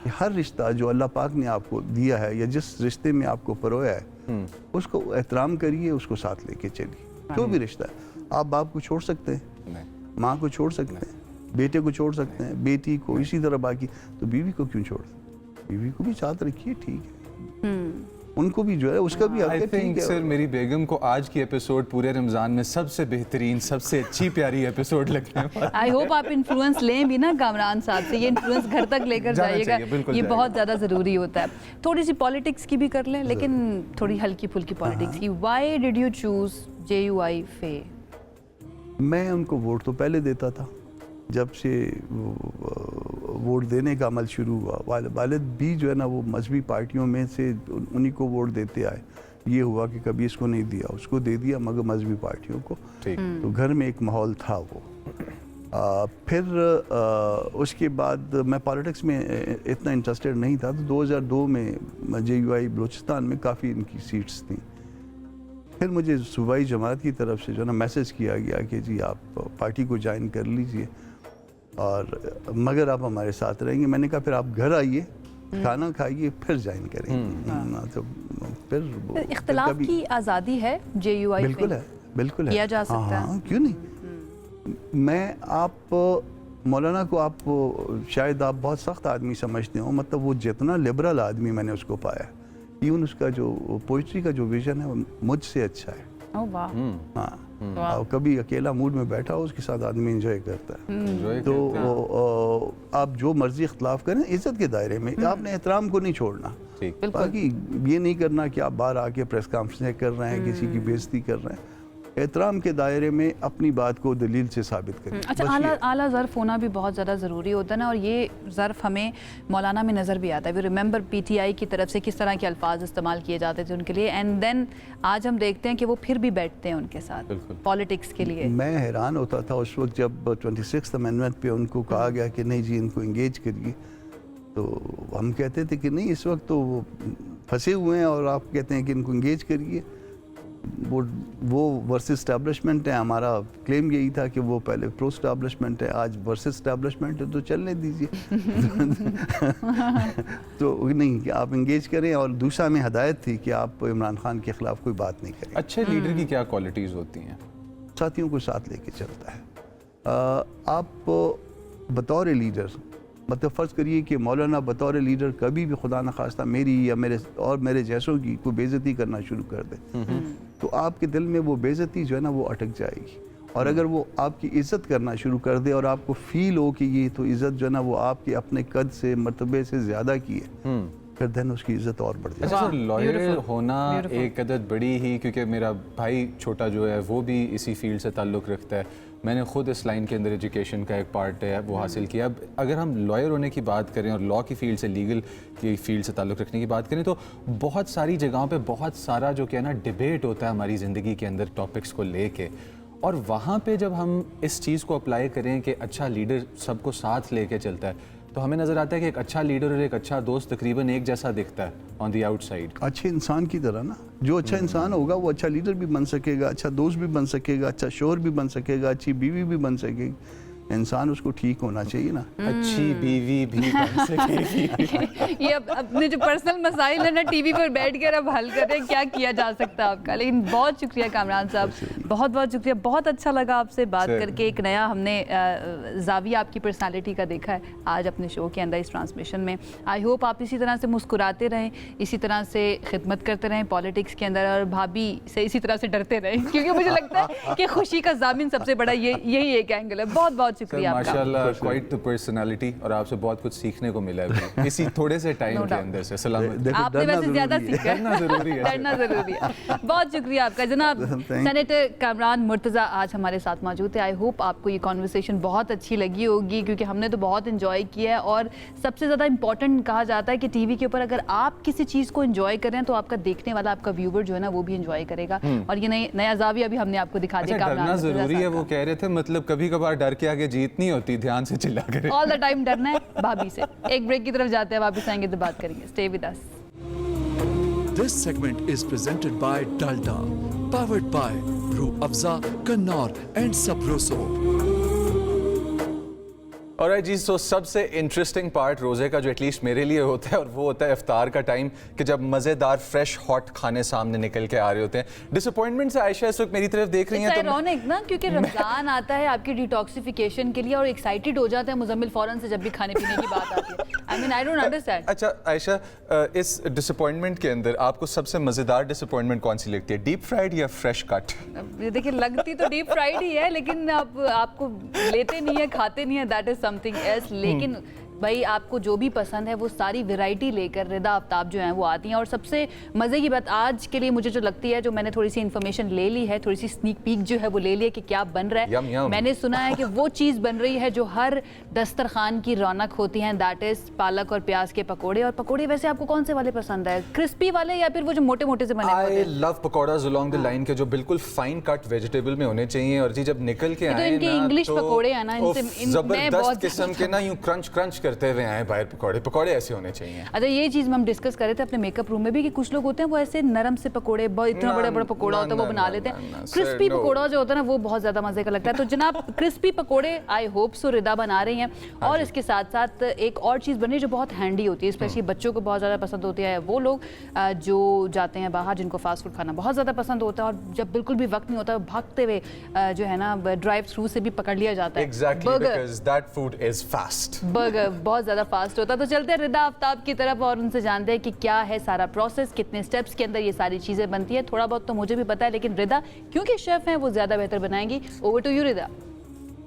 कि हर रिश्ता जो अल्लाह पाक ने आपको दिया है या जिस रिश्ते में आपको परोया है, उसको एहतराम करिए, उसको साथ लेके चलिए। जो भी रिश्ता है, आप बाप को छोड़ सकते हैं, माँ को छोड़ सकते हैं, बेटे को छोड़ सकते हैं, बेटी को, इसी तरह बाकी। तो बीवी को क्यों छोड़ सकते? बीवी को भी साथ रखिए, ठीक है, उनको भी जो है उसका भी हक है, ठीक है। सर मेरी बेगम को आज की एपिसोड पूरे रमजान में सबसे बेहतरीन, सबसे अच्छी प्यारी एपिसोड लगने वाला। आई होप आप इन्फ्लुएंस लें भी ना कामरान साहब से, ये इन्फ्लुएंस घर तक लेकर जाइएगा, ये बहुत ज़्यादा ज़रूरी होता है। थोड़ी सी पॉलिटिक्स की भी कर लें, लेकिन थोड़ी हल्की फुल्की पॉलिटिक्स की। Why did you choose JUI फे? मैं उनको वोट तो पहले देता था, जब से वोट देने का अमल शुरू हुआ। वालिद भी जो है ना वो मजहबी पार्टियों में से उन्हीं को वोट देते आए। ये हुआ कि कभी इसको नहीं दिया, उसको दे दिया, मगर मजहबी पार्टियों को। तो घर में एक माहौल था वो। फिर उसके बाद मैं पॉलिटिक्स में इतना इंटरेस्टेड नहीं था। तो 2002 में JUI बलूचिस्तान में काफ़ी इनकी सीट्स थी। फिर मुझे सूबाई जमात की तरफ से जो ना मैसेज किया गया कि जी आप पार्टी को ज्वाइन कर लीजिए, और मगर आप हमारे साथ रहेंगे। मैंने कहा फिर आप घर आइए, खाना खाइए, फिर ज्वाइन करेंगे। तो फिर इख्तिलाफ की आज़ादी है JUI? बिल्कुल है, बिल्कुल है, किया जा सकता है, क्यों नहीं। मैं आप मौलाना को आप शायद आप बहुत सख्त आदमी समझते हो, मतलब वो जितना लिबरल आदमी मैंने उसको पाया, इवन उसका जो पोइट्री का जो विजन है वो मुझसे अच्छा है। ओह वाह। हाँ, और कभी अकेला मूड में बैठा हो, उसके साथ आदमी एंजॉय करता है। तो आप जो मर्जी इख्तलाफ करें इज्जत के दायरे में, आपने एहतराम को नहीं छोड़ना। बाकी ये नहीं करना कि आप बाहर आके प्रेस कॉन्फ्रेंस कर रहे हैं, किसी की बेइज्जती कर रहे हैं। एहतराम के दायरे में अपनी बात को दलील से साबित करें। अच्छा, आला ज़र्फ़ होना भी बहुत ज़्यादा ज़रूरी होता है ना, और ये ज़र्फ़ हमें मौलाना में नज़र भी आता है। वी रिमेंबर PTI की तरफ से किस तरह के अल्फाज इस्तेमाल किए जाते थे उनके लिए, एंड देन आज हम देखते हैं कि वो फिर भी बैठते हैं उनके साथ पॉलिटिक्स के लिए। मैं हैरान होता था उस वक्त जब 26th अमेंडमेंट पे उनको कहा गया कि नहीं जी इनको इंगेज करिए, तो हम कहते थे कि नहीं, इस वक्त तो वो फंसे हुए हैं और आप कहते हैं कि इनको इंगेज करिए। वो वर्सेस एस्टैब्लिशमेंट है। हमारा क्लेम यही था कि वो पहले प्रो एस्टैब्लिशमेंट है, आज वर्सेस एस्टैब्लिशमेंट है, तो चलने दीजिए। तो नहीं कि आप इंगेज करें, और दूसरा में हदायत थी कि आप इमरान खान के खिलाफ कोई बात नहीं करें। अच्छे लीडर की क्या क्वालिटीज़ होती हैं? साथियों को साथ लेके चलता है। आप बतौर लीडर, मतलब फ़र्ज़ करिए कि मौलाना बतौर लीडर कभी भी खुदा न खास्ता मेरी या मेरे जैसों की कोई बेइज्जती करना शुरू कर दे, तो आपके दिल में वो बेइज्जती जो है ना वो अटक जाएगी। और अगर वो आपकी इज़्ज़त करना शुरू कर दे और आपको फ़ील हो कि ये तो इज़्ज़त जो है ना वो आपके अपने कद से मर्तबे से ज़्यादा की है, फिर देन उसकी इज़्ज़त और बढ़ जाती है। अच्छा, लॉयर होना एक अदद बड़ी ही, क्योंकि मेरा भाई छोटा जो है वो भी इसी फील्ड से ताल्लुक़ रखता है। मैंने ख़ुद इस लाइन के अंदर एजुकेशन का एक पार्ट है वो हासिल किया। अब अगर हम लॉयर होने की बात करें और लॉ की फील्ड से, लीगल की फील्ड से ताल्लुक़ रखने की बात करें, तो बहुत सारी जगहों पे बहुत सारा जो क्या ना डिबेट होता है हमारी ज़िंदगी के अंदर टॉपिक्स को लेके, और वहाँ पे जब हम इस चीज़ को अप्लाई करें कि अच्छा लीडर सबको साथ लेके चलता है, तो हमें नज़र आता है कि एक अच्छा लीडर और एक अच्छा दोस्त तकरीबन एक जैसा दिखता है ऑन दी आउटसाइड। अच्छे इंसान की तरह ना, जो अच्छा इंसान होगा वो अच्छा लीडर भी बन सकेगा, अच्छा दोस्त भी बन सकेगा, अच्छा शोहर भी बन सकेगा, अच्छी बीवी भी बन सकेगी। इंसान उसको ठीक होना चाहिए ना। अच्छी बीवी भी बन सकेगी। ये अब अपने जो पर्सनल मसाइल है ना टीवी पर बैठ कर अब हल कर रहे हैं, क्या किया जा सकता है आपका। लेकिन बहुत शुक्रिया कामरान साहब, बहुत बहुत शुक्रिया, बहुत अच्छा लगा आपसे बात करके। एक नया हमने जाविया आपकी पर्सनालिटी का देखा है आज अपने शो के अंदर, इस ट्रांसमिशन में। आई होप आप इसी तरह से मुस्कुराते रहें, इसी तरह से खिदमत करते रहें पॉलिटिक्स के अंदर, और भाभी से इसी तरह से डरते रहें, क्योंकि मुझे लगता है कि खुशी का ज़ामिन सबसे बड़ा यही एक एंगल है। बहुत बहुत शुक्रिया आपका। माशाल्लाह, क्वाइट द पर्सनालिटी, और आपसे बहुत कुछ सीखने को मिला है इसी थोड़े से टाइम के अंदर से। सलामत। आपने वैसे ज़्यादा सीखा है, डरना ज़रूरी है, डरना ज़रूरी है। बहुत शुक्रिया आपका जनाब। सेनेटर कामरान मुर्तज़ा आज हमारे साथ मौजूद थे। आई होप आपको ये कॉन्वर्सेशन बहुत अच्छी लगी होगी, क्योंकि हमने तो बहुत इंजॉय किया है। और सबसे ज़्यादा इंपॉर्टेंट कहा जाता है कि टीवी के ऊपर अगर आप किसी चीज़ को इंजॉय करें तो आपका देखने वाला, आपका व्यूवर जो है ना, वो भी इंजॉय करेगा। और ये नया जाविया भी हमने आपको दिखा दिया। डरना ज़रूरी है, वो कह रहे थे, मतलब कभी कभार डर के आगे जीत नहीं होती, ध्यान से चिल्ला करें। ऑल द टाइम डरना है भाभी से। एक ब्रेक की तरफ जाते हैं, वापस आएंगे तो बात करेंगे। Stay with us. This segment is presented by Dalda, powered by Roo Afza, Kannauр and Sabroso. और जी, सो सबसे इंटरेस्टिंग पार्ट रोज़े का जो एटलीस्ट मेरे लिए होता है, और वो होता है इफ्तार का टाइम, कि जब मज़ेदार फ्रेश हॉट खाने सामने निकल के आ रहे होते हैं। डिसअपॉइंटमेंट से आयशा इस वक्त मेरी तरफ देख रही हैं तो आयरॉनिक ना, क्योंकि रमज़ान आता है आपकी डिटॉक्सिफिकेशन के लिए, और एक्साइटेड हो जाते हैं मुजम्मिल फ़ौरन से जब भी खाने पीने की बात आती है। I mean I don't understand. अच्छा आयशा, इस डिसअपॉइंटमेंट के अंदर आपको सबसे मज़ेदार डिसअपॉइंटमेंट कौन सी लगती है, डीप फ्राइड या फ्रेश कट? देखिए, लगती तो डीप फ्राइड ही है, लेकिन आपको लेते नहीं है, खाते नहीं है, दैट इज समथिंग एल्स। लेकिन भाई आपको जो भी पसंद है वो सारी वैरायटी लेकर रिदा आफ्ताब जो हैं वो आती हैं। और सबसे मज़े की बात आज के लिए मुझे जो लगती है, जो मैंने थोड़ी सी इन्फॉर्मेशन ले ली है, थोड़ी सी स्नीक पीक जो है वो ले ली है कि क्या बन रहा है। यम यम। मैंने सुना है कि वो चीज़ बन रही है जो हर दस्तरखान की रौनक होती है, दैट इज़ पालक और प्याज के पकोड़े। और पकोड़े वैसे आपको कौन से वाले पसंद है, क्रिस्पी वाले या फिर वो जो मोटे मोटे से बने होते हैं? I love pakoras along the line के जो बिल्कुल फाइन कट वेजिटेबल में होने चाहिए। और जी जब निकल के आए इनके इंग्लिश पकोड़े हैं ना, जबरदस्त किस्म के ना, यूं क्रंच क्रंच करते हुए आए बाहर पकोड़े ऐसे होने चाहिए। अच्छा, ये चीज हम डिस्कस कर रहे थे अपने मेकअप रूम में भी, कि कुछ लोग होते हैं वो ऐसे नरम से पकोड़े, इतना बड़ा बड़ा पकोड़ा होता है वो बना लेते हैं। क्रिस्पी पकोड़ा जो होता है ना, वो बहुत ज्यादा मजे का लगता है। तो जनाब, क्रिस्पी पकोड़े आई होप सो रिदा बना रही हैं। और इसके साथ साथ एक और चीज़ बन रही है जो बहुत हैंडी होती है, स्पेशली बच्चों को बहुत ज़्यादा पसंद होती है। वो लोग जो जाते हैं बाहर, जिनको फास्ट फूड खाना बहुत ज़्यादा पसंद होता है, और जब बिल्कुल भी वक्त नहीं होता, भागते हुए जो है ना ड्राइव थ्रू से भी पकड़ लिया जाता है। बर्गर बहुत ज़्यादा फास्ट होता है। तो चलते हैं रिदा आफ्ताब की तरफ और उनसे जानते हैं कि क्या है सारा प्रोसेस, कितने स्टेप्स के अंदर ये सारी चीज़ें बनती है। थोड़ा बहुत तो मुझे भी पता है, लेकिन रिदा क्योंकि शेफ़ हैं वो ज़्यादा बेहतर बनाएंगी। Over to you Rida.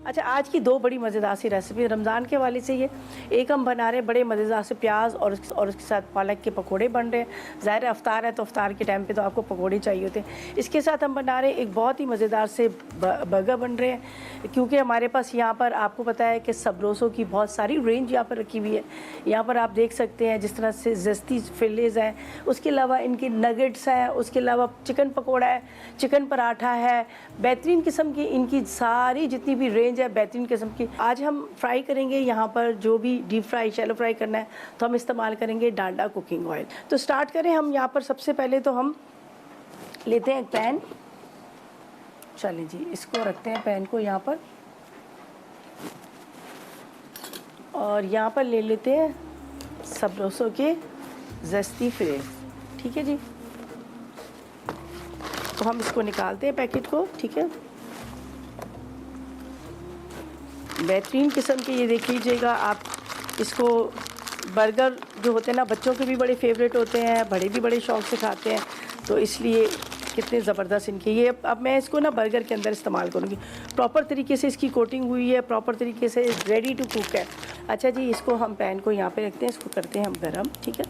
अच्छा, आज की दो बड़ी मज़ेदार सी रेसिपी रमज़ान के वाले से ये एक हम बना रहे हैं बड़े मज़ेदार से प्याज और उसके साथ पालक के पकोड़े बन रहे हैं। ज़ाहिर है अफ्तार है तो अफ्तार के टाइम पे तो आपको पकोड़े चाहिए होते हैं। इसके साथ हम बना रहे हैं एक बहुत ही मज़ेदार से बर्गर बन रहे हैं, क्योंकि हमारे पास यहाँ पर आपको पता है कि सबरोसों की बहुत सारी रेंज यहाँ पर रखी हुई है। यहाँ पर आप देख सकते हैं जिस तरह से ज़स्ती फिलेज हैं, उसके अलावा इनके नगेट्स हैं, उसके अलावा चिकन पकौड़ा है, चिकन पराठा है, बेहतरीन किस्म की इनकी सारी जितनी भी रेंज है बेहतरीन किस्म की। आज हम फ्राई करेंगे यहाँ पर जो भी डीप फ्राई शैलो फ्राई करना है तो हम इस्तेमाल करेंगे डालडा कुकिंग ऑयल। तो स्टार्ट करें हम यहाँ पर। सबसे पहले तो हम लेते हैं एक पैन, चलें जी इसको रखते हैं पैन को यहाँ पर, और यहाँ पर ले लेते हैं सबरोसों के ज़स्ती फ्लेवर। ठीक है जी, तो हम इसको निकालते हैं पैकेट को। ठीक है, बेहतरीन किस्म के ये देख लीजिएगा आप। इसको बर्गर जो होते हैं ना, बच्चों के भी बड़े फेवरेट होते हैं, बड़े भी बड़े शौक़ से खाते हैं, तो इसलिए कितने ज़बरदस्त इनके ये। अब मैं इसको ना बर्गर के अंदर इस्तेमाल करूँगी। प्रॉपर तरीके से इसकी कोटिंग हुई है, प्रॉपर तरीके से रेडी टू कुक है। अच्छा जी, इसको हम पैन को यहाँ पे रखते हैं, इसको करते हैं हम गरम। ठीक है,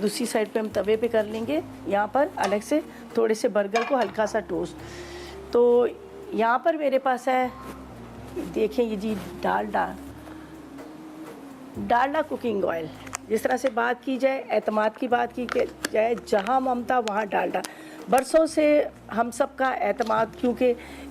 दूसरी साइड पे हम तवे पे कर लेंगे यहाँ पर अलग से थोड़े से बर्गर को हल्का सा टोस्ट। तो यहाँ पर मेरे पास है, देखें ये जी डालडा कुकिंग ऑयल। जिस तरह से बात की जाए, एतमाद की बात की जाए, जहाँ ममता वहाँ डालडा। बरसों से हम सब का एतमाद, क्योंकि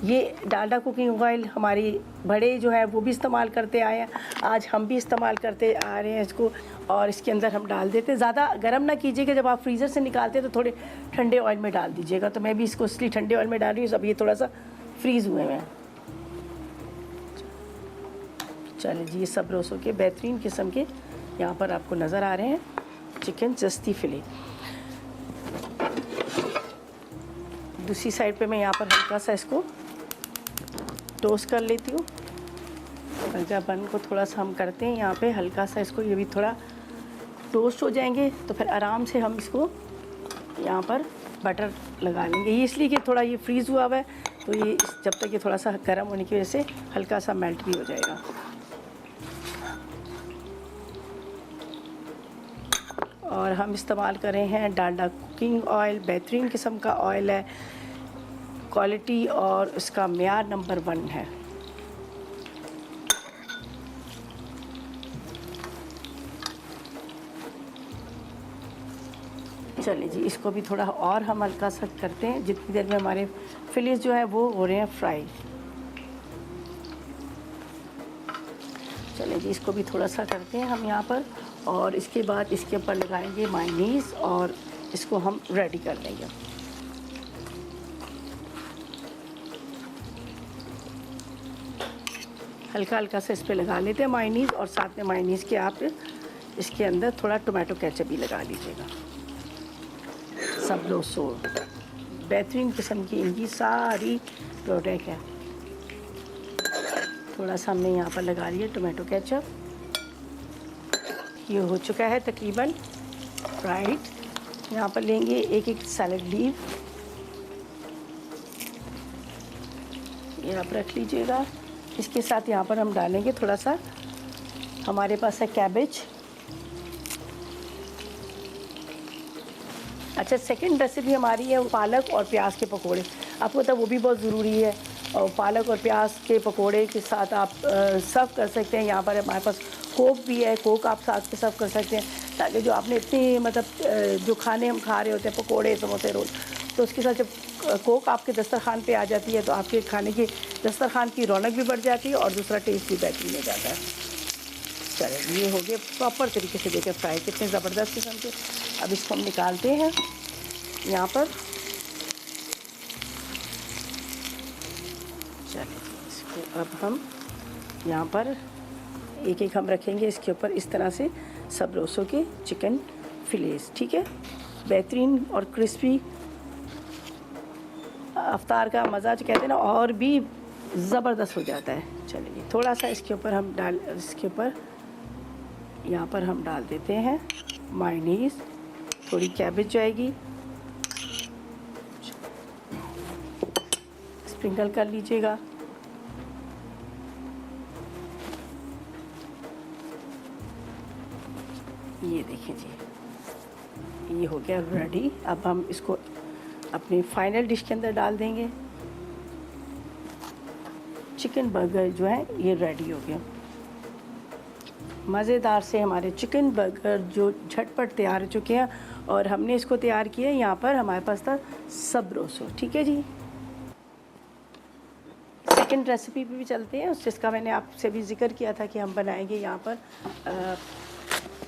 ये डालडा कुकिंग ऑयल हमारी बड़े जो है वो भी इस्तेमाल करते आए हैं, आज हम भी इस्तेमाल करते आ रहे हैं इसको। और इसके अंदर हम डाल देते हैं, ज़्यादा गर्म ना कीजिएगा, जब आप फ्रीज़र से निकालते हैं तो थोड़े ठंडे ऑयल में डाल दीजिएगा। तो मैं भी इसको इसलिए ठंडे ऑयल में डाल रही हूँ, अब ये थोड़ा सा फ्रीज़ हुए हैं। चलिए जी, ये सब रोसों के बेहतरीन किस्म के यहाँ पर आपको नज़र आ रहे हैं चिकन जस्ती फिले। दूसरी साइड पे मैं यहाँ पर हल्का सा इसको टोस्ट कर लेती हूँ। हल्का बन को थोड़ा सा हम करते हैं यहाँ पे हल्का सा इसको, ये भी थोड़ा टोस्ट हो जाएंगे तो फिर आराम से हम इसको यहाँ पर बटर लगा लेंगे। ये इसलिए कि थोड़ा ये फ्रीज़ हुआ हुआ है तो ये जब तक ये थोड़ा सा गर्म होने की वजह से हल्का सा मेल्ट भी हो जाएगा। और हम इस्तेमाल कर रहे हैं डालडा कुकिंग ऑयल, बेहतरीन किस्म का ऑयल है, क्वालिटी और इसका मेयार नंबर 1 है। चलिए जी, इसको भी थोड़ा और हम हल्का सा करते हैं जितनी देर में हमारे फिलेस जो है वो हो रहे हैं फ्राई। चलिए जी, इसको भी थोड़ा सा करते हैं हम यहाँ पर और इसके बाद इसके ऊपर लगाएंगे मायोनीज़ और इसको हम रेडी कर लेंगे। हल्का हल्का से इस पर लगा लेते हैं मायोनीज़ और साथ में मायोनीज़ के आप इसके अंदर थोड़ा टोमेटो केचप भी लगा लीजिएगा। सब रोसो बेहतरीन किस्म की इनकी सारी प्रोडक्ट है। थोड़ा सा हमने यहाँ पर लगा लिया टोमेटो केचप। ये हो चुका है तकरीबन राइट। यहाँ पर लेंगे एक एक सैलड लीव, ये आप रख लीजिएगा। इसके साथ यहाँ पर हम डालेंगे थोड़ा सा, हमारे पास है कैबेज। अच्छा, सेकंड रेसिपी हमारी है पालक और प्याज के पकोड़े। आपको पता है वो भी बहुत ज़रूरी है और पालक और प्याज के पकोड़े के साथ आप सर्व कर सकते हैं। यहाँ पर हमारे पास कोक भी है, कोक आप साथ के सर्व कर सकते हैं ताकि जो आपने इतनी मतलब जो खाने हम खा रहे होते हैं पकोड़े समोसे रोल, तो उसके साथ जब कोक आपके दस्तरखान पे आ जाती है तो आपके खाने की दस्तरखान की रौनक भी बढ़ जाती है और दूसरा टेस्ट भी बेहतरीन हो जाता है। चलिए, ये हो गए प्रॉपर तरीके से देखें फ्राई कितने ज़बरदस्त किस्म के। अब इसको हम निकालते हैं यहाँ पर। चलिए, इसको अब हम यहाँ पर एक एक हम रखेंगे इसके ऊपर इस तरह से सब रोसों के चिकन फिलेस। ठीक है, बेहतरीन और क्रिस्पी अफ्तार का मज़ा जो कहते हैं ना और भी ज़बरदस्त हो जाता है। चलिए, थोड़ा सा इसके ऊपर हम इसके ऊपर यहाँ पर हम डाल देते हैं मायोनीज़, थोड़ी कैबेज जाएगी, स्प्रिंकल कर लीजिएगा। ये देखिए जी, ये हो गया रेडी। अब हम इसको अपनी फाइनल डिश के अंदर डाल देंगे। चिकन बर्गर जो है ये रेडी हो गया। मज़ेदार से हमारे चिकन बर्गर जो झटपट तैयार हो चुके हैं और हमने इसको तैयार किया यहाँ पर हमारे पास था सब रोसो। ठीक है जी, सेकंड रेसिपी पे भी चलते हैं, जिसका मैंने आपसे भी जिक्र किया था कि हम बनाएंगे यहाँ पर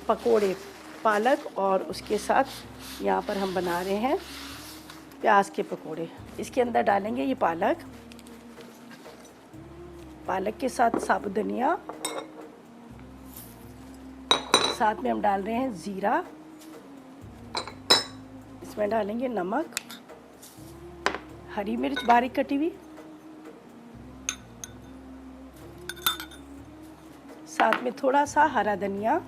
पकोड़े पालक और उसके साथ यहाँ पर हम बना रहे हैं प्याज के पकोड़े। इसके अंदर डालेंगे ये पालक, पालक के साथ साबुत धनिया, साथ में हम डाल रहे हैं ज़ीरा, इसमें डालेंगे नमक, हरी मिर्च बारीक कटी हुई, साथ में थोड़ा सा हरा धनिया,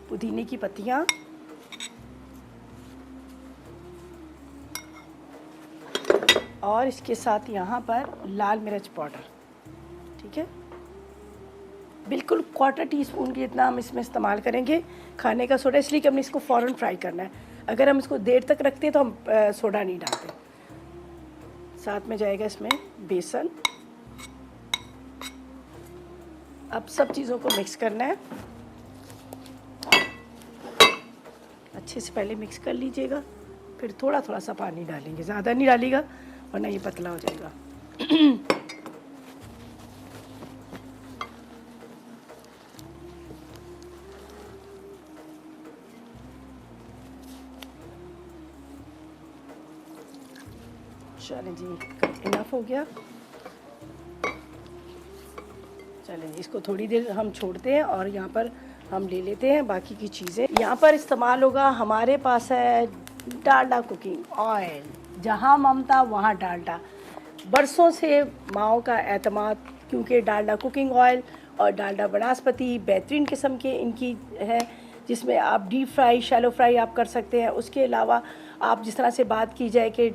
पुदीने की पत्तियाँ, और इसके साथ यहाँ पर लाल मिर्च पाउडर। ठीक है, बिल्कुल 1/4 टीस्पून के इतना हम इसमें इस्तेमाल करेंगे खाने का सोडा, इसलिए कि हमने इसको फ़ौरन फ्राई करना है। अगर हम इसको देर तक रखते हैं तो हम सोडा नहीं डालते। साथ में जाएगा इसमें बेसन। अब सब चीज़ों को मिक्स करना है, अच्छे से पहले मिक्स कर लीजिएगा, फिर थोड़ा थोड़ा सा पानी डालेंगे, ज़्यादा नहीं डालिएगा वरना ये पतला हो जाएगा। चलें जी, इनफ हो गया। चलें, इसको थोड़ी देर हम छोड़ते हैं और यहाँ पर हम ले लेते हैं बाकी की चीज़ें। यहाँ पर इस्तेमाल होगा, हमारे पास है डालडा कुकिंग ऑयल। जहाँ ममता वहाँ डालडा। बरसों से माओ का एतमाद, क्योंकि डालडा कुकिंग ऑयल और डालडा वनस्पति बेहतरीन किस्म के इनकी है, जिसमें आप डीप फ्राई, शैलो फ्राई आप कर सकते हैं। उसके अलावा आप जिस तरह से बात की जाए कि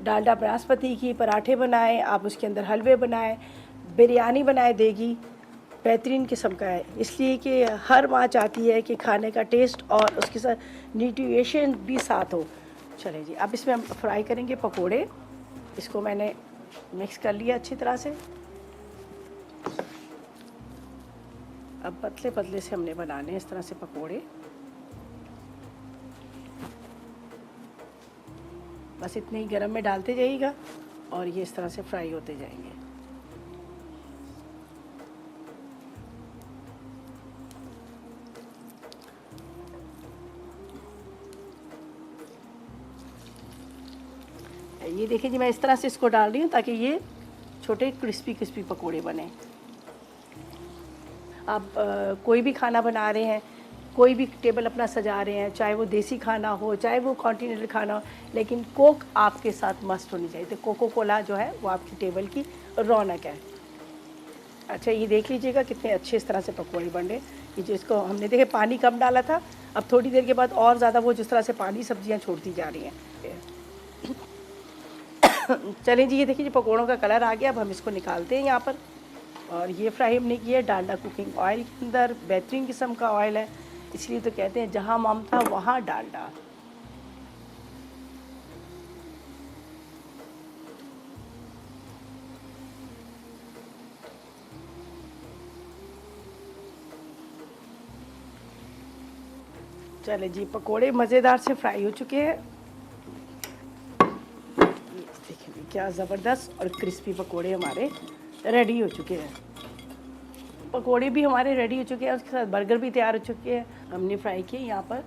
डालडा वनस्पति की पराठे बनाएं, आप उसके अंदर हलवे बनाएं, बिरयानी बनाएं, देगी बेहतरीन किस्म का है। इसलिए कि हर माँ चाहती है कि खाने का टेस्ट और उसके साथ न्यूट्रिशन भी साथ हो। चलें जी, अब इसमें हम फ्राई करेंगे पकोड़े। इसको मैंने मिक्स कर लिया अच्छी तरह से। अब पतले पतले से हमने बनाने हैं इस तरह से पकोड़े। बस इतने ही गरम में डालते जाइएगा और ये इस तरह से फ्राई होते जाएंगे। ये देखिए जी, मैं इस तरह से इसको डाल रही हूँ ताकि ये छोटे क्रिस्पी क्रिस्पी पकोड़े बने। आप कोई भी खाना बना रहे हैं, कोई भी टेबल अपना सजा रहे हैं, चाहे वो देसी खाना हो, चाहे वो कॉन्टिनेंटल खाना हो, लेकिन कोक आपके साथ मस्ट होनी चाहिए। तो कोको कोला जो है वो आपकी टेबल की रौनक है। अच्छा, ये देख लीजिएगा कितने अच्छे इस तरह से पकौड़े बन रहे। ये जो इसको हमने देखे पानी कम डाला था, अब थोड़ी देर के बाद और ज़्यादा वो जिस तरह से पानी सब्जियाँ छोड़ती जा रही हैं। चलें जी, ये देखिए जी पकौड़ों का कलर आ गया। अब हम इसको निकालते हैं यहाँ पर। और ये फ्राई हमने किया है डालडा कुकिंग ऑयल के अंदर। बेहतरीन किस्म का ऑयल है, इसलिए तो कहते हैं जहाँ ममता वहाँ डालडा। चले जी, पकोड़े मज़ेदार से फ्राई हो चुके हैं। देखिए क्या ज़बरदस्त और क्रिस्पी पकोड़े हमारे रेडी हो चुके हैं। पकोड़े भी हमारे रेडी हो चुके हैं, उसके साथ बर्गर भी तैयार हो चुके हैं। हमने फ्राई किए यहाँ पर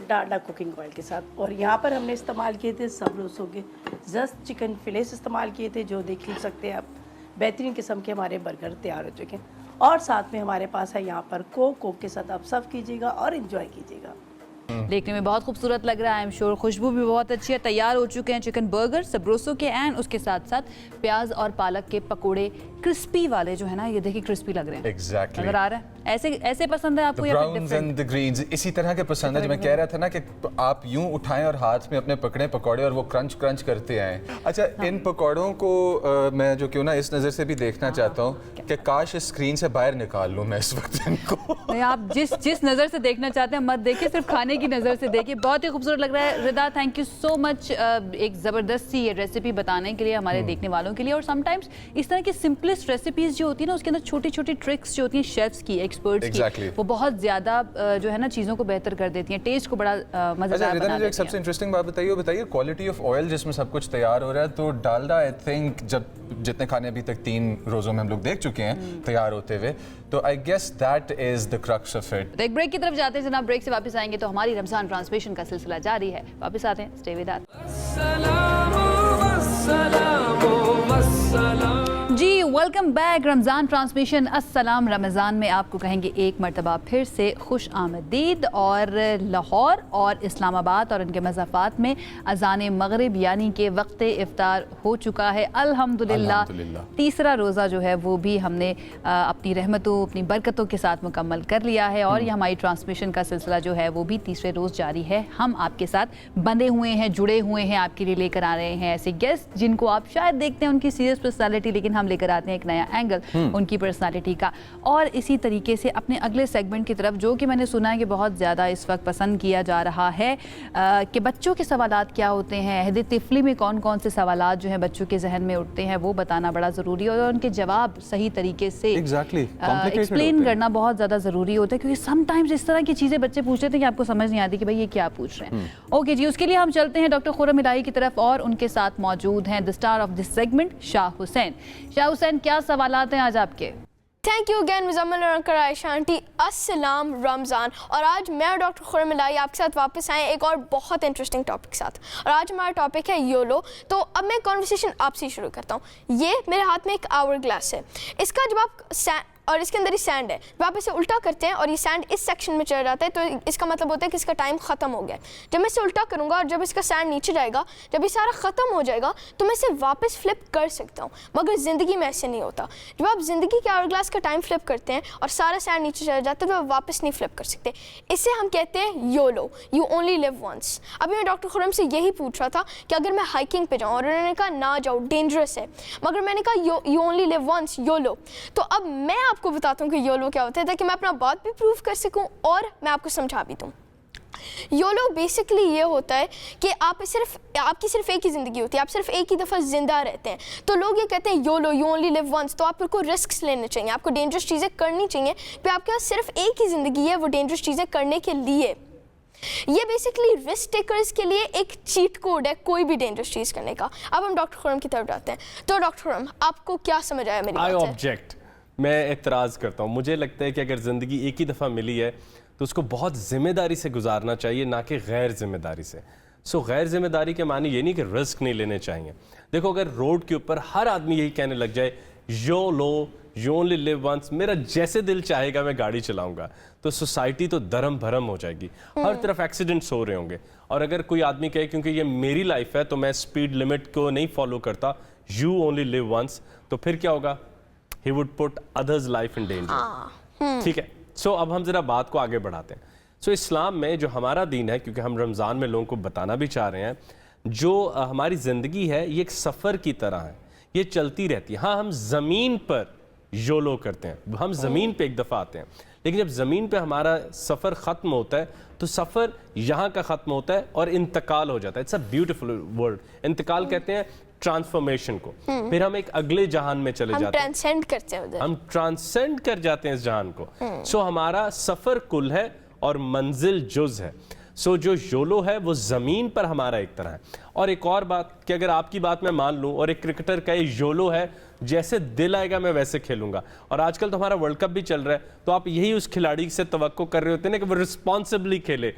डालडा कुकिंग ऑयल के साथ। और यहाँ पर हमने इस्तेमाल किए थे सबरोसों के जस्ट चिकन फिलेस इस्तेमाल किए थे, जो देख सकते हैं आप। बेहतरीन किस्म के हमारे बर्गर तैयार हो चुके हैं। और साथ में हमारे पास है यहाँ पर कोक के साथ आप सर्व कीजिएगा और इन्जॉय कीजिएगा। देखने में बहुत खूबसूरत लग रहा है, आई एम श्योर खुशबू भी बहुत अच्छी है। तैयार हो चुके हैं चिकन बर्गर सबरोसो के, एंड उसके साथ साथ प्याज और पालक के पकोड़े क्रिस्पी वाले जो है ना, ये देखिए क्रिस्पी लग रहे हैं। Exactly. नजर आ रहा है। ऐसे पसंद है आपको या फिर ब्राउन्स एंड द ग्रीन्स इसी तरह के पसंद है। जो मैं कह रहा था ना कि आप यूं उठाएं और हाथ में अपने पकड़े पकौड़े और वो क्रंच क्रंच करते आए। अच्छा, इन पकौड़ों को मैं जो क्यों ना इस नज़र से भी देखना चाहता हूँ कि काश इस स्क्रीन से बाहर निकाल लूँ मैं इस वक्त इनको। आप जिस नज़र से देखना चाहते हैं मत देखिए, सिर्फ खाने की नज़र से देखिए। बहुत ही खूबसूरत लग रहा है। रिदा, थैंक यू सो मच एक ज़बरदस्त सी ये रेसिपी बताने के लिए हमारे देखने वालों के लिए। और समटाइम्स इस तरह की सिंपलेस्ट रेसिपीज जो होती है ना, उसके अंदर छोटी छोटी ट्रिक्स जो होती हैं शेफ्स की, एक्सपर्ट्स की, वो बहुत ज़्यादा जो है ना चीज़ों को बेहतर कर देती हैं, टेस्ट को बड़ा मज़ेदार बना देती हैं। एक सबसे इंटरेस्टिंग बात बताइए क्वालिटी ऑफ ऑयल जिसमें सब कुछ तैयार हो रहा है। तो डालडा आई थिंक जब जितने खाने अभी तक 3 रोज़ों में हम लोग देख चुके हैं तैयार होते हुए, तो I guess that is the crux of it. तो एक ब्रेक की तरफ जाते हैं जनाब। ब्रेक से वापस आएंगे तो हमारी रमजान ट्रांसमिशन का सिलसिला जारी है। वापस आते हैं, स्टे विद अस। जी वेलकम बैक। रमज़ान ट्रांसमिशन अस्सलाम रमज़ान में आपको कहेंगे एक मरतबा फिर से खुश आमदीद। और लाहौर और इस्लामाबाद और इनके मज़ाफ़ात में अज़ान मगरिब यानी कि वक्त इफ्तार हो चुका है अल्हम्दुलिल्लाह। तीसरा रोज़ा जो है वो भी हमने अपनी रहमतों अपनी बरकतों के साथ मुकम्मल कर लिया है। और ये हमारी ट्रांसमिशन का सिलसिला जो है वो भी तीसरे रोज़ जारी है। हम आपके साथ बंधे हुए हैं, जुड़े हुए हैं, आपके लिए लेकर आ रहे हैं ऐसे गेस्ट जिनको आप शायद देखते हैं उनकी सीरियस पर्सनालिटी, लेकिन हम लेकर आते हैं एक नया एंगल उनकी पर्सनालिटी का। और इसी तरीके से अपने अगले सेगमेंट की तरफ, जो कि मैंने सुना है कि बहुत ज़्यादा इस वक्त पसंद किया जा रहा है, कि बच्चों के सवालात क्या होते हैं, अहद तिफली में कौन कौन से सवालात जो हैं बच्चों के जहन में उठते हैं, वो बताना बड़ा ज़रूरी है। और उनके जवाब सही तरीके से एक्सप्लेन करना बहुत ज़्यादा ज़रूरी होता है, क्योंकि समटाइम्स इस तरह की चीज़ें बच्चे पूछ लेते हैं कि आपको समझ नहीं आती कि भाई ये क्या पूछ रहे हैं। ओके जी, उसके लिए हम चलते हैं डॉक्टर खुर्रम इलाही की तरफ और उनके साथ मौजूद हैं the star of this segment Shah Hussain. Shah Hussain, क्या सवालात हैं आज आपके? थैंक यू अगेन मुजम्मिल और अंकर आयशा आंटी। अस्सलाम रमज़ान। और आज मैं और डॉक्टर खुर्रम इलाही आपके साथ वापस आए एक और बहुत इंटरेस्टिंग टॉपिक के साथ। और आज हमारा टॉपिक है योलो। तो अब मैं कॉन्वर्सेशन आपसे शुरू करता हूँ। ये मेरे हाथ में एक आवर ग्लास है। इसका जब आप और इसके अंदर ही सैंड है, जब आप इसे उल्टा करते हैं और ये सैंड इस सेक्शन में चला जाता है तो इसका मतलब होता है कि इसका टाइम ख़त्म हो गया। जब मैं इसे उल्टा करूँगा और जब इसका सैंड नीचे जाएगा, जब ये सारा ख़त्म हो जाएगा तो मैं इसे वापस फ्लिप कर सकता हूँ, मगर ज़िंदगी में ऐसे नहीं होता। जब आप ज़िंदगी के आवर ग्लास का टाइम फ्लिप करते हैं और सारा सैंड नीचे चला जाता है तो आप वापस नहीं फ्लिप कर सकते। इसे हम कहते हैं YOLO, you only live once. अभी मैं डॉक्टर खुर्रम से यही पूछ रहा था कि अगर मैं हाइकिंग पे जाऊँ और उन्होंने कहा ना जाओ, डेंजरस है, मगर मैंने कहा you only live once, YOLO. तो अब मैं आपको बताता हूँ कि योलो क्या होता है ताकि मैं अपना बात भी प्रूव कर सकूँ और मैं आपको समझा भी दूँ। योलो बेसिकली ये होता है कि आपकी सिर्फ एक ही ज़िंदगी होती है, आप सिर्फ एक ही दफ़ा ज़िंदा रहते हैं। तो लोग ये कहते हैं YOLO, you only live once, तो आपको रिस्क लेने चाहिए, आपको डेंजरस चीज़ें करनी चाहिए, फिर आपके पास सिर्फ एक ही ज़िंदगी है वो डेंजरस चीज़ें करने के लिए। ये बेसिकली रिस्क टेकर्स के लिए एक चीट कोड है कोई भी डेंजरस चीज़ करने का। अब हम डॉक्टर खुर्रम की तरफ जाते हैं। तो डॉक्टर खुर्रम, आपको क्या समझ आया मेरी बात से? आई ऑब्जेक्ट, मैं एतराज़ करता हूँ। मुझे लगता है कि अगर ज़िंदगी एक ही दफ़ा मिली है तो उसको बहुत ज़िम्मेदारी से गुजारना चाहिए, ना कि गैर ज़िम्मेदारी से। सो गैर ज़िम्मेदारी के मानी ये नहीं कि रिस्क नहीं लेने चाहिए। देखो, अगर रोड के ऊपर हर आदमी यही कहने लग जाए YOLO, you only live once, मेरा जैसे दिल चाहेगा मैं गाड़ी चलाऊंगा, तो सोसाइटी तो धर्म भरम हो जाएगी, हर तरफ एक्सीडेंट्स हो रहे होंगे। और अगर कोई आदमी कहे क्योंकि ये मेरी लाइफ है तो मैं स्पीड लिमिट को नहीं फॉलो करता, यू ओनली लिव वंस, तो फिर क्या होगा? He would put others life in danger. ठीक है, सो अब हम जरा बात को आगे बढ़ाते हैं। सो इस्लाम में जो हमारा दीन है, क्योंकि हम रमज़ान में लोगों को बताना भी चाह रहे हैं, जो हमारी ज़िंदगी है ये एक सफ़र की तरह है, ये चलती रहती है। हाँ, हम ज़मीन पर योलो करते हैं, हम ज़मीन पे एक दफ़ा आते हैं, लेकिन जब ज़मीन पे हमारा सफ़र ख़त्म होता है तो सफ़र यहाँ का ख़त्म होता है और इंतकाल हो जाता है। इट्स अ ब्यूटीफुल वर्ड, इंतकाल कहते हैं ट्रांसफॉर्मेशन को। फिर हम एक अगले जहान में चले जाते हैं, ट्रांसेंड करते हैं उधर, हम ट्रांसेंड कर जाते हैं इस जहान को। सो हमारा सफ़र कुल है और मंजिल जुज़ है। सो जो योलो है वो ज़मीन पर हमारा एक तरह है। और एक और बात कि अगर आपकी बात मैं मान लूँ और एक क्रिकेटर का योलो है, जैसे दिल आएगा मैं वैसे खेलूंगा, और आजकल तो हमारा वर्ल्ड कप भी चल रहा है, तो आप यही उस खिलाड़ी से तवक्को कर रहे होते हैं ना कि वो रिस्पॉन्सिबली खेले,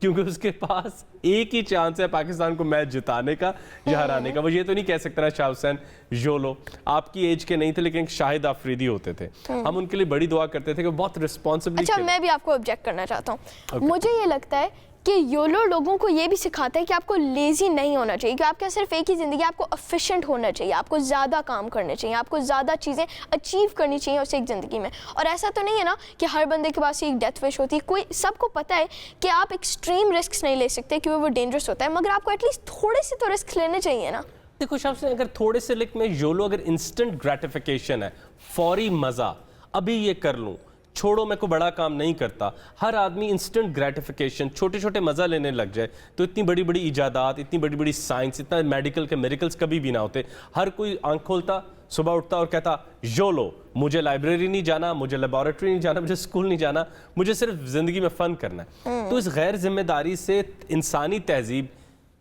क्योंकि उसके पास एक ही चांस है पाकिस्तान को मैच जिताने का या हराने का। वो ये तो नहीं कह सकता ना शाह हुसैन योलो, आपकी एज के नहीं थे लेकिन शाहिद आफरीदी होते थे, हम उनके लिए बड़ी दुआ करते थे कि बहुत रिस्पॉन्सिबली। अच्छा, मैं भी आपको ऑब्जेक्ट करना चाहता हूँ। मुझे ये लगता है कि योलो लोगों को ये भी सिखाता है कि आपको लेज़ी नहीं होना चाहिए, कि आपके सिर्फ एक ही ज़िंदगी, आपको एफिशिएंट होना चाहिए, आपको ज़्यादा काम करने चाहिए, आपको ज़्यादा चीज़ें अचीव करनी चाहिए उस एक ज़िंदगी में। और ऐसा तो नहीं है ना कि हर बंदे के पास एक डेथ विश होती है। कोई, सबको पता है कि आप एक्सट्रीम रिस्क नहीं ले सकते क्योंकि वो डेंजरस होता है, मगर आपको एटलीस्ट थोड़े से तो रिस्क लेने चाहिए ना। देखो शाह हुसैन, अगर थोड़े से लिख में योलो अगर इंस्टेंट ग्रेटिफिकेशन है, फौरी मज़ा, अभी ये कर लूँ, छोड़ो मैं को बड़ा काम नहीं करता, हर आदमी इंस्टेंट ग्रेटिफिकेशन, छोटे छोटे मज़ा लेने लग जाए, तो इतनी बड़ी बड़ी इजादात, इतनी बड़ी बड़ी साइंस, इतना मेडिकल के मेरिकल्स कभी भी ना होते। हर कोई आंख खोलता, सुबह उठता और कहता योलो, मुझे लाइब्रेरी नहीं जाना, मुझे लेबोरेटरी नहीं जाना, मुझे स्कूल नहीं जाना, मुझे सिर्फ ज़िंदगी में फ़न करना है। तो इस गैर जिम्मेदारी से इंसानी तहजीब,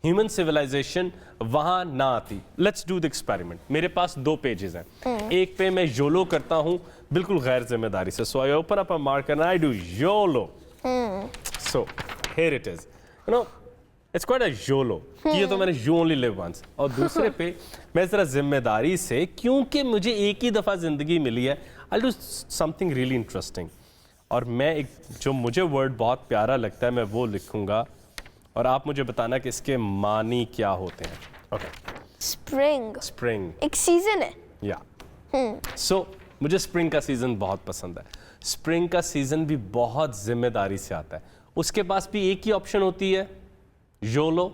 ह्यूमन सिविलाइजेशन वहाँ ना आती। Let's do the experiment. मेरे पास 2 पेजेस हैं, एक पे मैं योलो करता हूँ बिल्कुल गैर जिम्मेदारी से। So I open up a marker and I do YOLO. So here it is, you know, it's quite a YOLO, ये तो मैंने यू ओनली लिव वंस। और दूसरे पे मैं जरा जिम्मेदारी से, क्योंकि मुझे एक ही दफ़ा ज़िंदगी मिली है, I do something really interesting. और मैं एक, जो मुझे वर्ड बहुत प्यारा लगता है मैं वो लिखूंगा और आप मुझे बताना कि इसके मानी क्या होते हैं। ओके, स्प्रिंग, स्प्रिंग एक सीजन है। या सो मुझे स्प्रिंग का सीज़न बहुत पसंद है। स्प्रिंग का सीज़न भी बहुत जिम्मेदारी से आता है। उसके पास भी एक ही ऑप्शन होती है, योलो।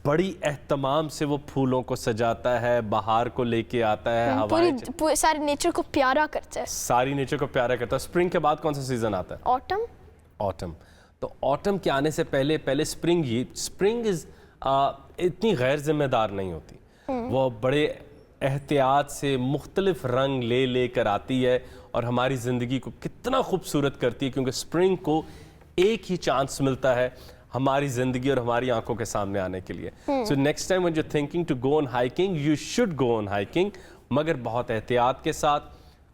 बड़ी एहतमाम से वो फूलों को सजाता है, बाहर को लेके आता है, पूरी सारी नेचर को प्यारा करता है, सारी नेचर को प्यारा करता है। स्प्रिंग के बाद कौन सा सीज़न आता है? ऑटम। ऑटम। तो ऑटम के आने से पहले स्प्रिंग ही, स्प्रिंग इज इतनी गैर जिम्मेदार नहीं होती, वो बड़े एहतियात से मुख्तलिफ रंग ले कर आती है और हमारी ज़िंदगी को कितना खूबसूरत करती है, क्योंकि स्प्रिंग को एक ही चांस मिलता है हमारी ज़िंदगी और हमारी आंखों के सामने आने के लिए। So next time when you thinking to go on hiking, you should go on hiking, मगर बहुत एहतियात के साथ।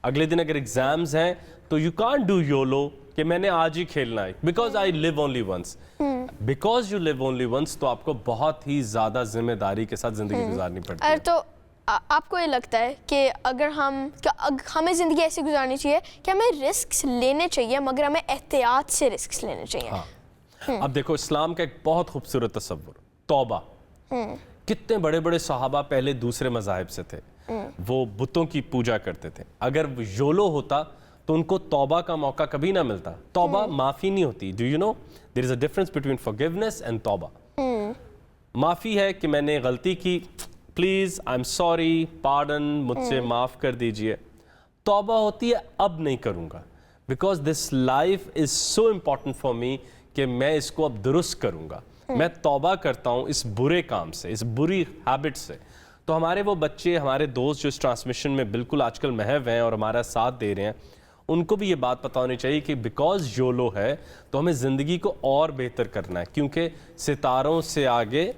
अगले दिन अगर एग्जाम्स हैं तो यू कांट डू योलो कि मैंने आज ही खेलना है, because I live only once. Because you live only once, तो आपको बहुत ही ज़्यादा जिम्मेदारी के साथ ज़िंदगी गुजारनी पड़ती है। तो आपको ये लगता है कि अगर हमें ज़िंदगी ऐसी गुजारनी चाहिए कि हमें रिस्क लेने चाहिए मगर हमें एहतियात से रिस्क लेने चाहिए? हाँ। अब देखो, इस्लाम का एक बहुत खूबसूरत तस्वुर तौबा। कितने बड़े बड़े सहाबा पहले दूसरे मज़ाहिब से थे, वो बुतों की पूजा करते थे। अगर वो योलो होता तो उनको तौबा का मौका कभी ना मिलता। तौबा माफ़ी नहीं होती। Do you know there is a difference between forgiveness and तौबा। माफ़ी है कि मैंने गलती की, please I am sorry, pardon, मुझसे माफ़ कर दीजिए। तौबा होती है अब नहीं करूँगा, because this life is so important for me कि मैं इसको अब दुरुस्त करूँगा। मैं तौबा करता हूँ इस बुरे काम से, इस बुरी हैबिट से। तो हमारे वो बच्चे, हमारे दोस्त जो इस ट्रांसमिशन में बिल्कुल आजकल महव हैं और हमारा साथ दे रहे हैं, उनको भी ये बात पता होनी चाहिए कि बिकॉज योलो है तो हमें ज़िंदगी को और बेहतर करना है, क्योंकि सितारों से आगे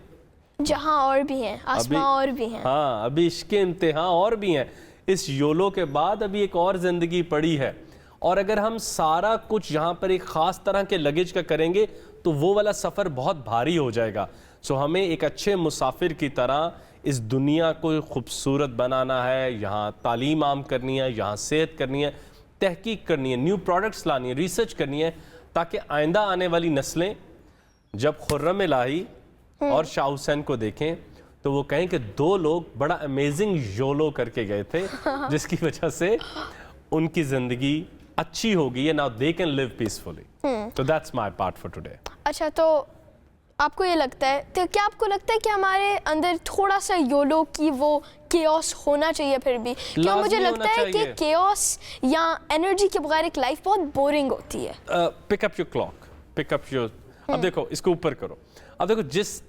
जहां और भी हैं, आसमां और भी हैं। हाँ, अभी इश्क़े इम्तिहान और भी हैं। इस योलो के बाद अभी एक और ज़िंदगी पड़ी है, और अगर हम सारा कुछ यहाँ पर एक ख़ास तरह के लगेज का करेंगे तो वो वाला सफ़र बहुत भारी हो जाएगा। सो हमें एक अच्छे मुसाफिर की तरह इस दुनिया को खूबसूरत बनाना है, यहाँ तालीम आम करनी है, यहाँ सेहत करनी है, तहकीक करनी है, न्यू प्रोडक्ट्स लानी है, रिसर्च करनी है, ताकि आइंदा आने वाली नस्लें जब खुर्रम इलाही और शाह हुसैन को देखें तो वो कहें कि दो लोग बड़ा अमेजिंग योलो करके गए थे, जिसकी वजह से उनकी ज़िंदगी अच्छी होगी, now they can live peacefully. तो that's my part for today. अच्छा, तो आपको ये लगता है, तो क्या आपको लगता है कि हमारे अंदर थोड़ा सा योलो की वो केओस होना चाहिए फिर भी? क्या मुझे लगता है कि केओस या एनर्जी के बगैर एक लाइफ बहुत बोरिंग होती है। Pick up your clock, pick up your, अब देखो इसको ऊपर करो। अब देखो,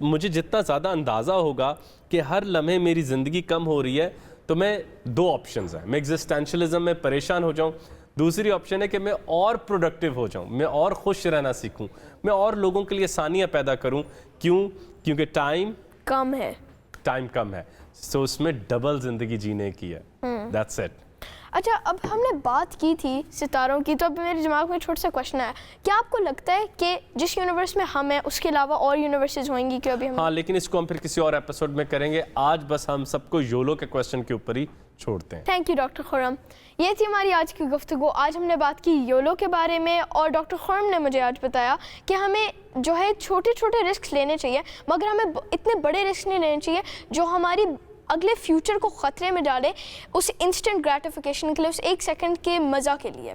मुझे जितना ज़्यादा अंदाज़ा होगा कि हर लम्हे मेरी ज़िंदगी कम हो रही है, तो मैं दो ऑप्शंस हैं, मैं एग्जिस्टेंशलिज्म में परेशान हो जाऊं, दूसरी ऑप्शन है कि मैं और प्रोडक्टिव हो जाऊं, मैं और खुश रहना सीखूं, मैं और लोगों के लिए आसानियां पैदा करूं। क्यों? क्योंकि टाइम कम है, सो उसमें डबल ज़िंदगी जीने की है। That's it. अच्छा, अब हमने बात की थी सितारों की, तो अब मेरे दिमाग में छोटा सा क्वेश्चन है, क्या आपको लगता है कि जिस यूनिवर्स में हम हैं उसके अलावा और यूनिवर्सेस होंगी क्या अभी हम? हाँ, लेकिन इसको हम फिर किसी और एपिसोड में करेंगे। आज बस हम सबको योलो के क्वेश्चन के ऊपर ही छोड़ते हैं। Thank you doctor Khurram. ये थी हमारी आज की गुफ्तगू। आज हमने बात की योलो के बारे में, और डॉक्टर खुर्रम ने मुझे आज बताया कि हमें जो है छोटे छोटे रिस्क लेने चाहिए, मगर हमें इतने बड़े रिस्क नहीं लेने चाहिए जो हमारी अगले फ्यूचर को ख़तरे में डाले, उस इंस्टेंट ग्रेटिफिकेशन के लिए, उस एक सेकंड के मज़ा के लिए।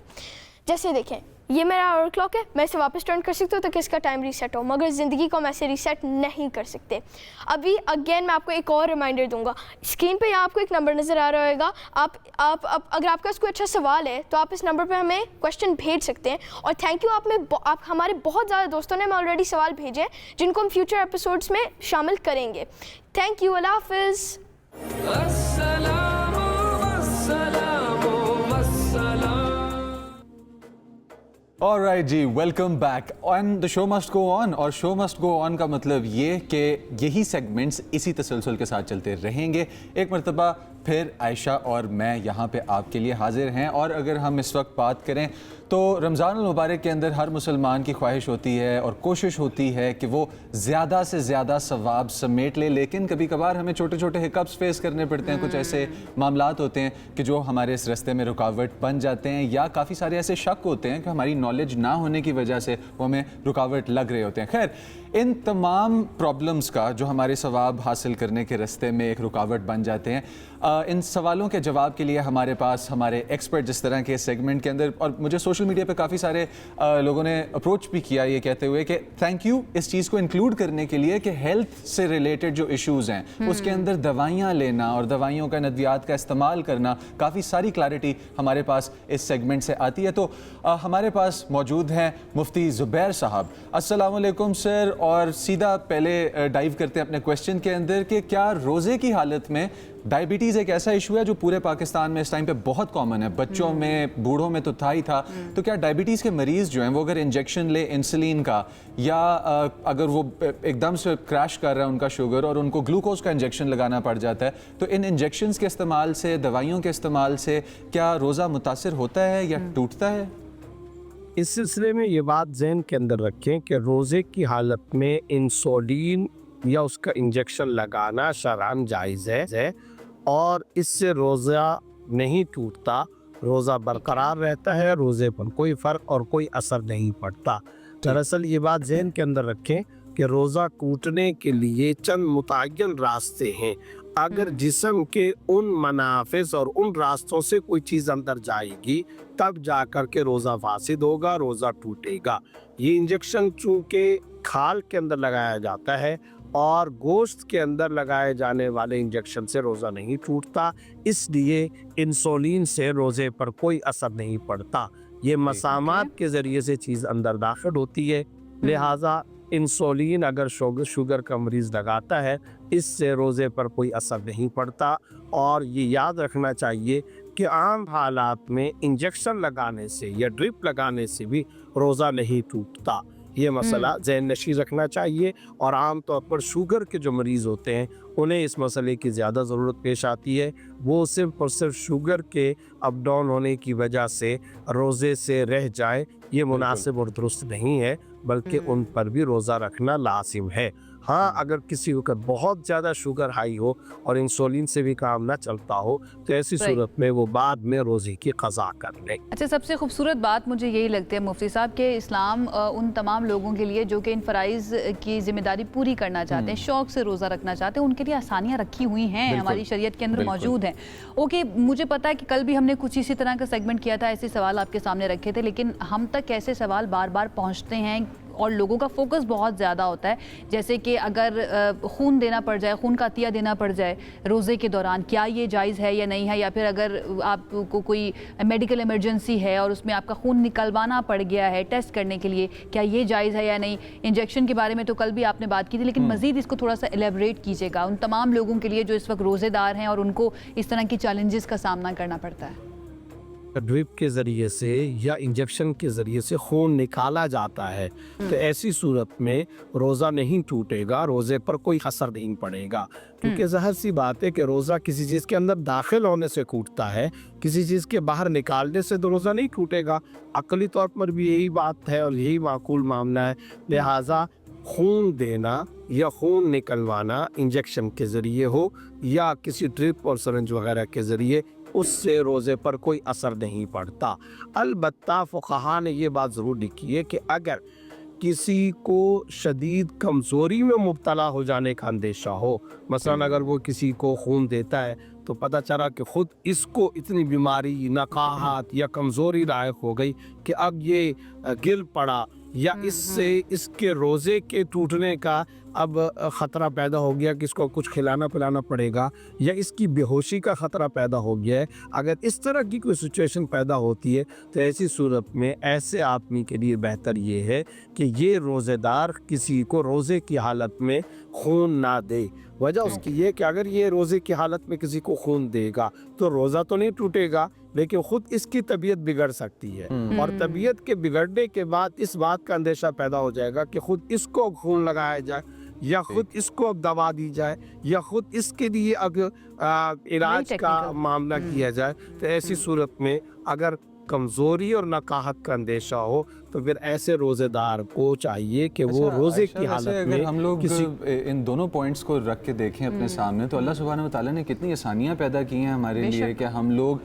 जैसे देखें, ये मेरा आवर क्लॉक है, मैं इसे वापस टर्न कर सकती हूँ ताकि इसका टाइम रीसेट हो, मगर ज़िंदगी को हम ऐसे रीसेट नहीं कर सकते। अभी अगेन मैं आपको एक और रिमाइंडर दूंगा। स्क्रीन पे यहाँ आपको एक नंबर नज़र आ रहा होगा। आप अगर आपका कोई अच्छा सवाल है तो आप इस नंबर पे हमें क्वेश्चन भेज सकते हैं। और थैंक यू, आप हमारे बहुत ज़्यादा दोस्तों ने हमें ऑलरेडी सवाल भेजे हैं जिनको हम फ्यूचर एपिसोड्स में शामिल करेंगे। थैंक यू, अल्लाह हाफिज़। ऑलराइट जी, welcome back on the show must go on. और शो मस्ट गो ऑन का मतलब ये कि यही सेगमेंट्स इसी तसलसल के साथ चलते रहेंगे। एक मरतबा फिर आयशा और मैं यहाँ पे आपके लिए हाजिर हैं। और अगर हम इस वक्त बात करें तो रमज़ान मुबारक के अंदर हर मुसलमान की ख्वाहिश होती है और कोशिश होती है कि वो ज़्यादा से ज़्यादा सवाब समेट ले, लेकिन कभी कभार हमें छोटे छोटे हिकअप्स फेस करने पड़ते हैं। कुछ ऐसे मामलात होते हैं कि जो हमारे इस रास्ते में रुकावट बन जाते हैं, या काफ़ी सारे ऐसे शक होते हैं कि हमारी नॉलेज ना होने की वजह से वो हमें रुकावट लग रहे होते हैं। खैर, इन तमाम प्रॉब्लम्स का जो हमारे सवाब हासिल करने के रास्ते में एक रुकावट बन जाते हैं, इन सवालों के जवाब के लिए हमारे पास हमारे एक्सपर्ट जिस तरह के सेगमेंट के अंदर, और मुझे सोशल मीडिया पे काफ़ी सारे लोगों ने अप्रोच भी किया ये कहते हुए कि थैंक यू इस चीज़ को इंक्लूड करने के लिए कि हेल्थ से रिलेटेड जो इश्यूज़ हैं उसके अंदर दवाइयाँ लेना और दवाइयों का नद्वियात का इस्तेमाल करना, काफ़ी सारी क्लैरिटी हमारे पास इस सेगमेंट से आती है। तो हमारे पास मौजूद हैं मुफ्ती ज़ुबैर साहब। अस्सलाम वालेकुम सर। और सीधा पहले डाइव करते हैं अपने क्वेश्चन के अंदर कि क्या रोज़े की हालत में डायबिटीज़ एक ऐसा इशू है जो पूरे पाकिस्तान में इस टाइम पे बहुत कॉमन है, बच्चों में, बूढ़ों में तो था ही था, तो क्या डायबिटीज़ के मरीज़ जो हैं वो अगर इंजेक्शन ले इंसुलिन का, या अगर वो एकदम से क्रैश कर रहा है उनका शुगर और उनको ग्लूकोज का इंजेक्शन लगाना पड़ जाता है, तो इन इंजेक्शंस के इस्तेमाल से, दवाइयों के इस्तेमाल से क्या रोज़ा मुतासिर होता है या टूटता है? इस सिलसिले में ये बात जहन के अंदर रखें कि रोज़े की हालत में इंसुलिन या उसका इंजेक्शन लगाना शरअन जायज़ है, और इससे रोज़ा नहीं टूटता, रोज़ा बरकरार रहता है, रोज़े पर कोई फ़र्क और कोई असर नहीं पड़ता। दरअसल ये बात ज़हन के अंदर रखें कि रोज़ा टूटने के लिए चंद मुतय्यन रास्ते हैं। अगर जिस्म के उन मनाफिस और उन रास्तों से कोई चीज़ अंदर जाएगी तब जा कर के रोज़ा फासिद होगा, रोज़ा टूटेगा। ये इंजेक्शन चूँकि खाल के अंदर लगाया जाता है और गोश्त के अंदर लगाए जाने वाले इंजेक्शन से रोज़ा नहीं टूटता, इसलिए इंसुलिन से रोज़े पर कोई असर नहीं पड़ता। ये मसामात के ज़रिए से चीज़ अंदर दाखिल होती है, लिहाजा इंसुलिन अगर शुगर का मरीज़ लगाता है इससे रोज़े पर कोई असर नहीं पड़ता। और ये याद रखना चाहिए कि आम हालात में इंजेक्शन लगाने से या ड्रिप लगाने से भी रोज़ा नहीं टूटता। ये मसला ज़हन नशीं रखना चाहिए। और आम तौर पर शुगर के जो मरीज़ होते हैं उन्हें इस मसले की ज़्यादा ज़रूरत पेश आती है। वो सिर्फ़ और सिर्फ शुगर के अप डाउन होने की वजह से रोज़े से रह जाए, ये मुनासिब और दुरुस्त नहीं है, बल्कि उन पर भी रोज़ा रखना लाजिम है। हाँ, अगर किसी को बहुत ज़्यादा शुगर हाई हो और इंसुलिन से भी काम ना चलता हो तो ऐसी सूरत में वो बाद में रोज़े की क़ज़ा कर ले। अच्छा, सबसे खूबसूरत बात मुझे यही लगती है मुफ्ती साहब के इस्लाम उन तमाम लोगों के लिए जो कि इन फ़राइज़ की ज़िम्मेदारी पूरी करना चाहते हैं, शौक़ से रोज़ा रखना चाहते हैं, उनके लिए आसानियाँ रखी हुई हैं, हमारी शरीयत के अंदर मौजूद हैं। ओके, मुझे पता है कि कल भी हमने कुछ इसी तरह का सेगमेंट किया था, ऐसे सवाल आपके सामने रखे थे, लेकिन हम तक ऐसे सवाल बार बार पहुँचते हैं और लोगों का फोकस बहुत ज़्यादा होता है। जैसे कि अगर खून देना पड़ जाए, खून का अतिया देना पड़ जाए रोज़े के दौरान, क्या ये जायज़ है या नहीं है? या फिर अगर आपको कोई मेडिकल इमरजेंसी है और उसमें आपका खून निकलवाना पड़ गया है टेस्ट करने के लिए, क्या ये जायज़ है या नहीं? इंजेक्शन के बारे में तो कल भी आपने बात की थी, लेकिन मज़ीद इसको थोड़ा सा एलेबरेट कीजिएगा उन तमाम लोगों के लिए जो इस वक्त रोज़ेदार हैं और उनको इस तरह की चैलेंजेस का सामना करना पड़ता है। ड्रिप के ज़रिए से या इंजेक्शन के ज़रिए से खून निकाला जाता है तो ऐसी सूरत में रोज़ा नहीं टूटेगा, रोज़े पर कोई असर नहीं पड़ेगा। क्योंकि ज़ाहिर सी बात है कि रोज़ा किसी चीज़ के अंदर दाखिल होने से टूटता है, किसी चीज़ के बाहर निकालने से तो रोज़ा नहीं टूटेगा। अक़ली तौर पर भी यही बात है और यही माकूल मामला है। लिहाजा खून देना या खून निकलवाना इंजेक्शन के ज़रिए हो या किसी ड्रिप और सिरिंज वगैरह के ज़रिए, उससे रोज़े पर कोई असर नहीं पड़ता। अलबत्ता फ़ुक़हा ने ये बात ज़रूर लिखी है कि अगर किसी को शदीद कमज़ोरी में मुब्तला हो जाने का अंदेशा हो, मसलन अगर वो किसी को खून देता है तो पता चला कि ख़ुद इसको इतनी बीमारी, नकाहत या कमज़ोरी लायक हो गई कि अब ये गिर पड़ा या इससे इसके रोज़े के टूटने का अब ख़तरा पैदा हो गया कि इसको कुछ खिलाना पिलाना पड़ेगा या इसकी बेहोशी का ख़तरा पैदा हो गया है, अगर इस तरह की कोई सिचुएशन पैदा होती है तो ऐसी सूरत में ऐसे आदमी के लिए बेहतर ये है कि ये रोज़ेदार किसी को रोज़े की हालत में खून ना दे। वजह उसकी ये कि अगर ये रोज़े की हालत में किसी को खून देगा तो रोज़ा तो नहीं टूटेगा, लेकिन ख़ुद इसकी तबीयत बिगड़ सकती है और तबीयत के बिगड़ने के बाद इस बात का अंदेशा पैदा हो जाएगा कि ख़ुद इसको खून लगाया जाए या ख़ुद इसको अब दवा दी जाए या ख़ुद इसके लिए अब इलाज का मामला किया जाए। तो ऐसी सूरत में अगर कमज़ोरी और नकाहत का अंदेशा हो तो फिर ऐसे रोज़ेदार को चाहिए कि वो रोज़े की हालत में हम लोग इन दोनों पॉइंट्स को रख के देखें अपने सामने तो अल्लाह सुब्हानहू व तआला ने कितनी आसानियाँ पैदा की हैं हमारे लिए कि हम लोग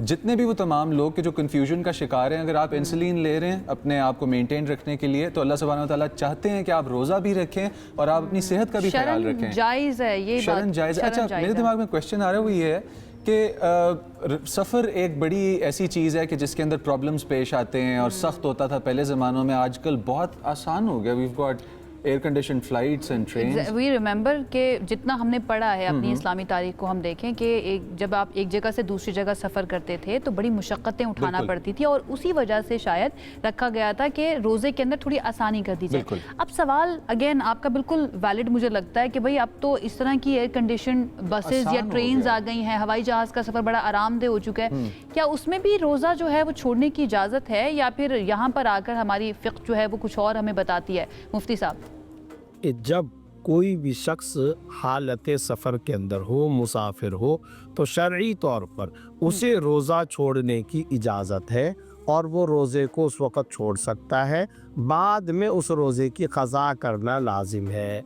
जितने भी वो तमाम लोग के जो कन्फ्यूजन का शिकार हैं, अगर आप इंसुलिन ले रहे हैं अपने आप को मेंटेन रखने के लिए तो अल्लाह सुब्हानहू व तआला चाहते हैं कि आप रोज़ा भी रखें और आप अपनी सेहत का भी ख्याल रखें। जायज़ है ये शरन जायज़। अच्छा, मेरे दिमाग में क्वेश्चन आ रहा है वो ये है कि सफ़र एक बड़ी ऐसी चीज़ है कि जिसके अंदर प्रॉब्लम्स पेश आते हैं और सख्त होता था पहले ज़मानों में, आजकल बहुत आसान हो गया। We've got air condition flights and trains. We remember कि जितना हमने पढ़ा है अपनी इस्लामी तारीख को हम देखें कि जब आप एक जगह से दूसरी जगह सफ़र करते थे तो बड़ी मुशक्क़तें उठाना पड़ती थी और उसी वजह से शायद रखा गया था कि रोज़े के अंदर थोड़ी आसानी कर दी जाए। अब सवाल अगेन आपका बिल्कुल वैलिड मुझे लगता है कि भाई अब तो इस तरह की एयर कंडीशन बसेज या ट्रेन आ गई हैं, हवाई जहाज़ का सफ़र बड़ा आरामदेह हो चुका है, क्या उसमें भी रोज़ा जो है वो छोड़ने की इजाज़त है या फिर यहाँ पर आकर हमारी फ़िक़्ह जो है वो कुछ और हमें बताती है? मुफ्ती साहब, जब कोई भी शख्स हालत सफ़र के अंदर हो, मुसाफिर हो, तो शरई तौर पर उसे रोज़ा छोड़ने की इजाज़त है और वो रोज़े को उस वक़्त छोड़ सकता है, बाद में उस रोज़े की क़ज़ा करना लाजिम है।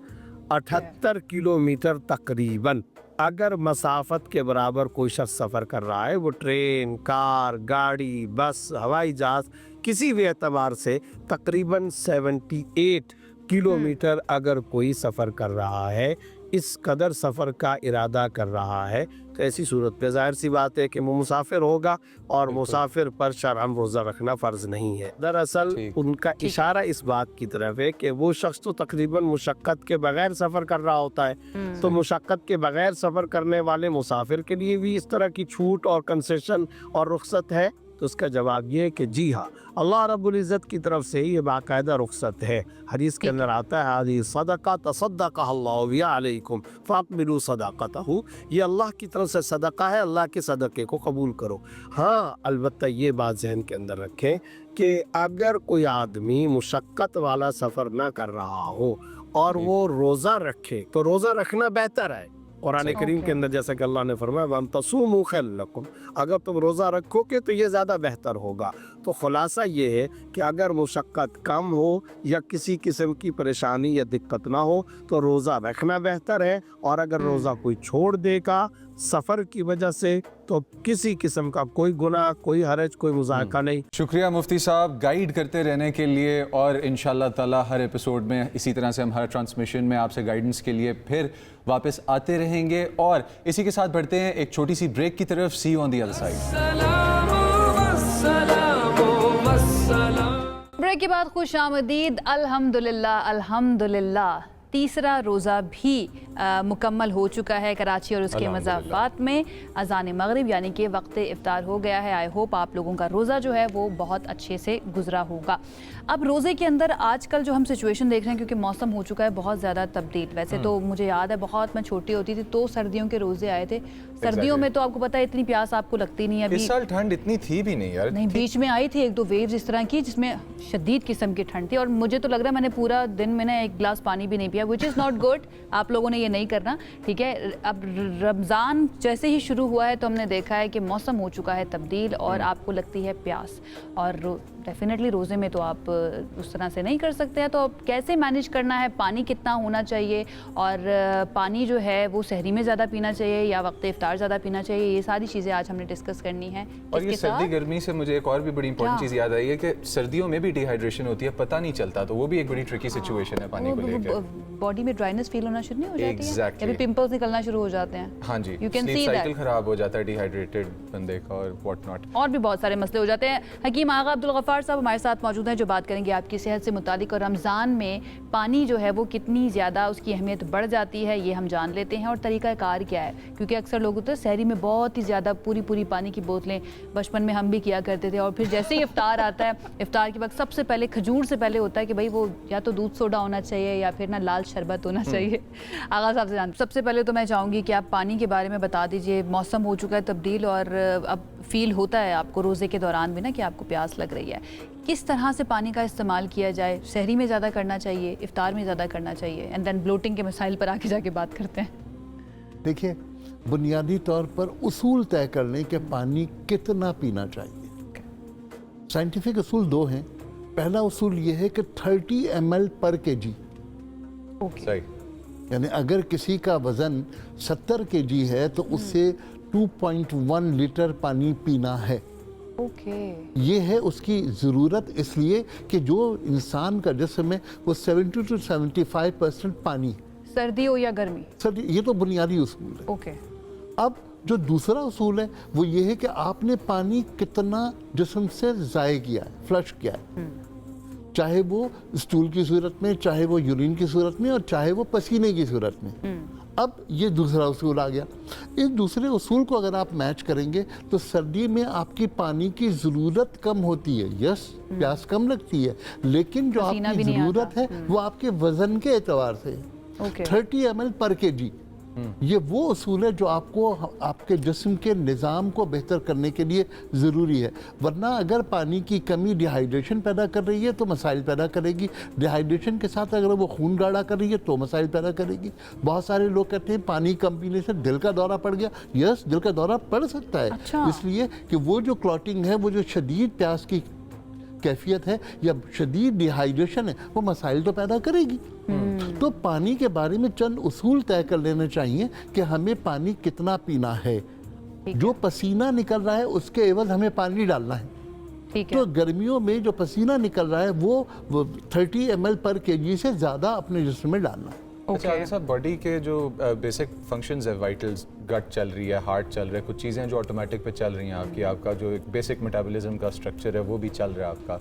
78 किलोमीटर तकरीबन अगर मसाफत के बराबर कोई शख्स सफ़र कर रहा है, वो ट्रेन, कार, गाड़ी, बस, हवाई जहाज़, किसी भी एतबार से तकरीबन 78 किलोमीटर अगर कोई सफ़र कर रहा है, इस कदर सफ़र का इरादा कर रहा है, तो ऐसी सूरत पे ज़ाहिर सी बात है कि वो मुसाफिर होगा और मुसाफिर पर शरअन रोज़ा रखना फ़र्ज़ नहीं है। दरअसल उनका इशारा इस बात की तरफ है कि वो शख्स तो तकरीबन मुशक्क़त के बगैर सफ़र कर रहा होता है, तो मुशक्क़त के बगैर सफ़र करने वाले मुसाफिर के लिए भी इस तरह की छूट और कंसेशन और रुख्सत है। तो उसका जवाब ये है कि जी हाँ, अल्लाह रब्बुल इज़्ज़त की तरफ से ये बाकायदा रुख्सत है। हदीस के अंदर आता है, हाज़ी सदका तसद्दक़ल्लाहु बिहा अलैकुम फ़अक़बिलू सदाक़तहु, ये अल्लाह की तरफ से सदका है, अल्लाह के सदक़े को कबूल करो। हाँ, अलबत्ता ये बात ज़हन के अंदर रखें कि अगर कोई आदमी मुशक्क़त वाला सफ़र ना कर रहा हो और वो रोज़ा रखे, तो रोज़ा रखना बेहतर है। कुरान करीम के अंदर जैसा कि अल्लाह ने फरमाया, वम तसूमू खैर लकुम, अगर तुम रोज़ा रखोगे तो ये ज़्यादा बेहतर होगा। तो खुलासा ये है कि अगर मुशक्क़त कम हो या किसी किस्म की परेशानी या दिक्कत ना हो तो रोज़ा रखना बेहतर है, और अगर रोज़ा कोई छोड़ देगा सफ़र की वजह से तो किसी किस्म का कोई गुनाह, कोई हरज, कोई मुज़ायका नहीं। शुक्रिया मुफ्ती साहब गाइड करते रहने के लिए, और इंशाल्लाह ताला हर एपिसोड में इसी तरह से हम हर ट्रांसमिशन में आपसे गाइडेंस के लिए फिर वापस आते रहेंगे। और इसी के साथ बढ़ते हैं एक छोटी सी ब्रेक की तरफ। See you on the other side. Break के बाद खुश आमदीद। अल्हम्दुलिल्लाह अल्हम्दुलिल्लाह तीसरा रोज़ा भी मुकम्मल हो चुका है कराची और उसके मज़ाफ़ात में। अज़ान मगरिब यानी कि वक्त इफ्तार हो गया है। आई होप आप लोगों का रोज़ा जो है वो बहुत अच्छे से गुजरा होगा। अब रोज़े के अंदर आजकल जो हम सिचुएशन देख रहे हैं, क्योंकि मौसम हो चुका है बहुत ज़्यादा तब्दील। वैसे तो मुझे याद है बहुत, मैं छोटी होती थी तो सर्दियों के रोज़े आए थे। सर्दियों में तो आपको पता है इतनी प्यास आपको लगती नहीं है। इस साल ठंड इतनी थी भी नहीं यार। नहीं, बीच में आई थी एक दो वेव्स इस तरह की जिसमें शदीद किस्म की ठंड थी, और मुझे तो लग रहा है मैंने पूरा दिन में ना एक गिलास पानी भी नहीं पिया, विच इज़ नॉट गुड। आप लोगों ने ये नहीं करना, ठीक है। अब रमज़ान जैसे ही शुरू हुआ है तो हमने देखा है कि मौसम हो चुका है तब्दील और आपको लगती है प्यास, और डेफिनेटली रोज़े में तो आप उस तरह से नहीं कर सकते हैं। तो अब कैसे मैनेज करना है, पानी कितना होना चाहिए, और पानी जो है वो सहरी में ज़्यादा पीना चाहिए या वक्त इफ्तार ज़्यादा पीना चाहिए, ये सारी चीज़ें आज हमने डिस्कस करनी है। और ये सर्दी गर्मी से मुझे एक और भी बड़ी इंपॉर्टेंट चीज़ याद आई है कि सर्दियों में भी डिहाइड्रेशन होती है, पता नहीं चलता, तो वो भी एक बड़ी ट्रिकी सिचुएशन है पानी को लेकर। बॉडी में ड्राइनेस फील होना शुरू नहीं हो जाती है, या फिर पिंपल्स निकलना शुरू हो जाते हैं। हाँ जी, यू कैन सी साइकिल खराब हो जाता है डिहाइड्रेटेड बंदे का, और व्हाट नॉट, और भी बहुत सारे मसले हो जाते हैं। हकीम आगा अब्दुल गफ्फार साहब हमारे साथ मौजूद हैं जो बात करेंगे आपकी सेहत से मुतालिक, और रमज़ान में पानी जो है वो कितनी ज़्यादा उसकी अहमियत बढ़ जाती है ये हम जान लेते हैं, और तरीक़ाकार क्या है। क्योंकि अक्सर लोग होते हैं सहरी में बहुत ही ज़्यादा पूरी पानी की बोतलें, बचपन में हम भी किया करते थे, और फिर जैसे ही इफ्तार आता है, इफ्तार के वक्त सबसे पहले खजूर से पहले होता है कि भाई वो या तो दूध सोडा होना चाहिए या फिर ना लाल शरबत होना चाहिए। आगा साहब से जानते, सबसे पहले तो मैं चाहूँगी कि आप पानी के बारे में बता दीजिए। मौसम हो चुका है तब्दील, और अब फील होता है आपको रोज़े के दौरान भी ना कि आपको प्यास लग रही है, किस तरह से पानी का इस्तेमाल किया जाए? सहरी में ज़्यादा करना चाहिए, इफ्तार में ज़्यादा करना चाहिए? एंड देन ब्लोटिंग के मसाइल पर आके जाके बात करते हैं। देखिए, बुनियादी तौर पर उसूल तय कर लें कि पानी कितना पीना चाहिए। साइंटिफिक उसूल दो हैं। पहला उसूल ये है कि 30 ml पर kg, सही, यानी अगर किसी का वज़न 70 kg है तो उससे 2.1 लीटर पानी पीना है। ये है उसकी ज़रूरत, इसलिए कि जो इंसान का जिस्म है वो 70 to 75% पानी है, सर्दी हो या गर्मी। सर्दी, ये तो बुनियादी उसूल है। अब जो दूसरा उसूल है वो ये है कि आपने पानी कितना जिस्म से ज़ाय किया है, फ्लश किया है, चाहे वो स्टूल की सूरत में, चाहे वो यूरिन की सूरत में, और चाहे वो पसीने की सूरत में। अब ये दूसरा उसूल आ गया। इस दूसरे उसूल को अगर आप मैच करेंगे तो सर्दी में आपकी पानी की ज़रूरत कम होती है। यस, प्यास कम लगती है, लेकिन जो आपकी ज़रूरत है वो आपके वज़न के एतबार से है। 30 ml पर kg, ये वो उसूल है जो आपको आपके जिस्म के निज़ाम को बेहतर करने के लिए ज़रूरी है। वरना अगर पानी की कमी डिहाइड्रेशन पैदा कर रही है तो मसाइल पैदा करेगी, डिहाइड्रेशन के साथ अगर वो खून गाढ़ा कर रही है तो मसाइल पैदा करेगी। बहुत सारे लोग कहते हैं पानी कम पीने से दिल का दौरा पड़ गया। यस, दिल का दौरा पड़ सकता है। अच्छा। इसलिए कि वो जो क्लॉटिंग है, वो जो शदीद प्यास की कैफियत है या शदीद डिहाइड्रेशन है, वो मसाइल तो पैदा करेगी। तो पानी के बारे में चंद उसूल तय कर लेने चाहिए कि हमें पानी कितना पीना है। जो पसीना निकल रहा है उसके एवज हमें पानी डालना है। ठीक है। तो गर्मियों में जो पसीना निकल रहा है वो 30 ml पर kg से ज़्यादा अपने जिस्म में डालना है। अच्छा आगे साहब, बॉडी के जो बेसिक फंक्शंस है, वाइटल्स, गट चल रही है, हार्ट चल रहा है, कुछ चीज़ें जो ऑटोमेटिक पे चल रही हैं आपकी, आपका जो एक बेसिक मेटाबॉलिज्म का स्ट्रक्चर है वो भी चल रहा है आपका।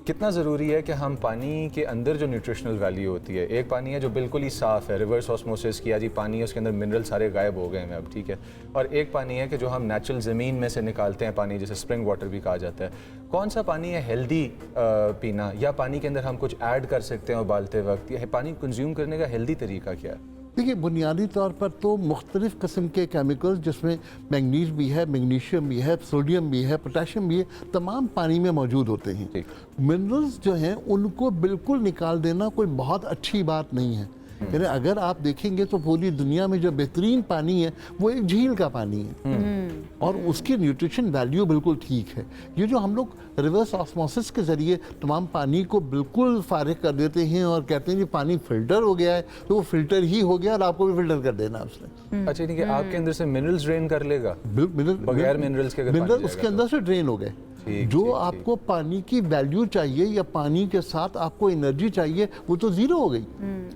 कितना ज़रूरी है कि हम पानी के अंदर जो न्यूट्रिशनल वैल्यू होती है, एक पानी है जो बिल्कुल ही साफ़ है, रिवर्स ऑस्मोसिस किया जी, पानी है उसके अंदर मिनरल सारे गायब हो गए हैं अब, ठीक है, और एक पानी है कि जो हम नेचुरल ज़मीन में से निकालते हैं पानी, जैसे स्प्रिंग वाटर भी कहा जाता है। कौन सा पानी है हेल्दी पीना, या पानी के अंदर हम कुछ ऐड कर सकते हैं उबालते वक्त, या पानी कंज्यूम करने का हेल्दी तरीका क्या है? देखिए, बुनियादी तौर पर तो मुख्तलिफ़ किस्म के केमिकल्स, जिसमें मैंगनीज भी है, मैग्नीशियम भी है, सोडियम भी है, पोटेशियम भी है, तमाम पानी में मौजूद होते हैं। मिनरल्स जो हैं उनको बिल्कुल निकाल देना कोई बहुत अच्छी बात नहीं है। यानी अगर आप देखेंगे तो पूरी दुनिया में जो बेहतरीन पानी है वो एक झील का पानी है और उसकी न्यूट्रिशन वैल्यू बिल्कुल ठीक है। ये जो हम लोग रिवर्स ऑस्मोसिस के ज़रिए तमाम पानी को बिल्कुल फारिग कर देते हैं और कहते हैं कि पानी फ़िल्टर हो गया है, तो वो फ़िल्टर ही हो गया और आपको भी फ़िल्टर कर देना उसने। अच्छा, ठीक है, आपके अंदर से मिनरल्स ड्रेन कर लेगा? बगैर मिनरल्स के मिनरल उसके अंदर से ड्रेन हो गए। जो आपको पानी की वैल्यू चाहिए या पानी के साथ आपको एनर्जी चाहिए वो तो ज़ीरो हो गई।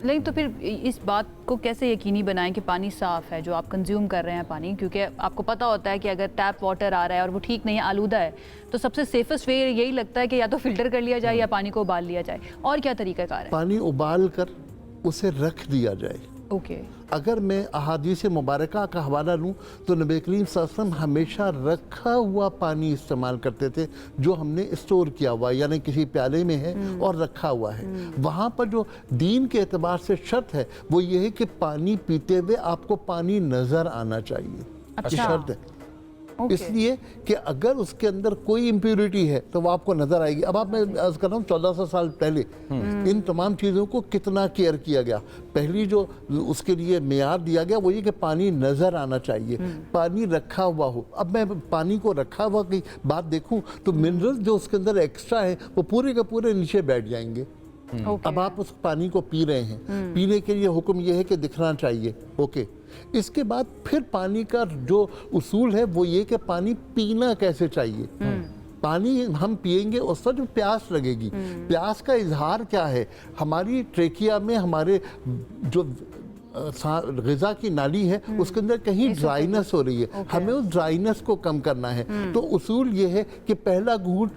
लेकिन तो फिर इस बात को कैसे यकीनी बनाएं कि पानी साफ़ है जो आप कंज्यूम कर रहे हैं पानी, क्योंकि आपको पता होता है कि अगर टैप वाटर आ रहा है और वो ठीक नहीं है, आलूदा है, तो सबसे सेफेस्ट वे यही लगता है कि या तो फिल्टर कर लिया जाए या पानी को उबाल लिया जाए। और क्या तरीक़ाकार है? पानी उबाल कर उसे रख दिया जाए। ओके। अगर मैं अहादीस मुबारका का हवाला लूँ तो नबी करीम सल्लल्लाहु अलैहि वसल्लम हमेशा रखा हुआ पानी इस्तेमाल करते थे, जो हमने स्टोर किया हुआ यानी किसी प्याले में है और रखा हुआ है। वहाँ पर जो दीन के एतबार से शर्त है वो ये है कि पानी पीते हुए आपको पानी नज़र आना चाहिए। अच्छा। ये शर्त है। इसलिए कि अगर उसके अंदर कोई इम्प्योरिटी है तो वो आपको नजर आएगी। अब आप, मैं अर्ज कर रहा हूँ 1400 साल पहले इन तमाम चीज़ों को कितना केयर किया गया। पहली जो उसके लिए मेयार दिया गया वो ये कि पानी नजर आना चाहिए, पानी रखा हुआ हो। अब मैं पानी को रखा हुआ की बात देखूं तो मिनरल्स जो उसके अंदर एक्स्ट्रा है वो पूरे के पूरे नीचे बैठ जाएंगे। अब आप उस पानी को पी रहे हैं, पीने के लिए हुक्म यह है कि दिखना चाहिए। ओके, इसके बाद फिर पानी का जो उसूल है वो ये कि पानी पीना कैसे चाहिए। पानी हम पिएंगे उस वक्त प्यास लगेगी। प्यास का इजहार क्या है? हमारी ट्रेकिया में हमारे जो ग़िज़ा की नाली है उसके अंदर कहीं ड्राइनेस हो रही है, हमें उस ड्राइनेस को कम करना है। तो उसूल ये है कि पहला घूंट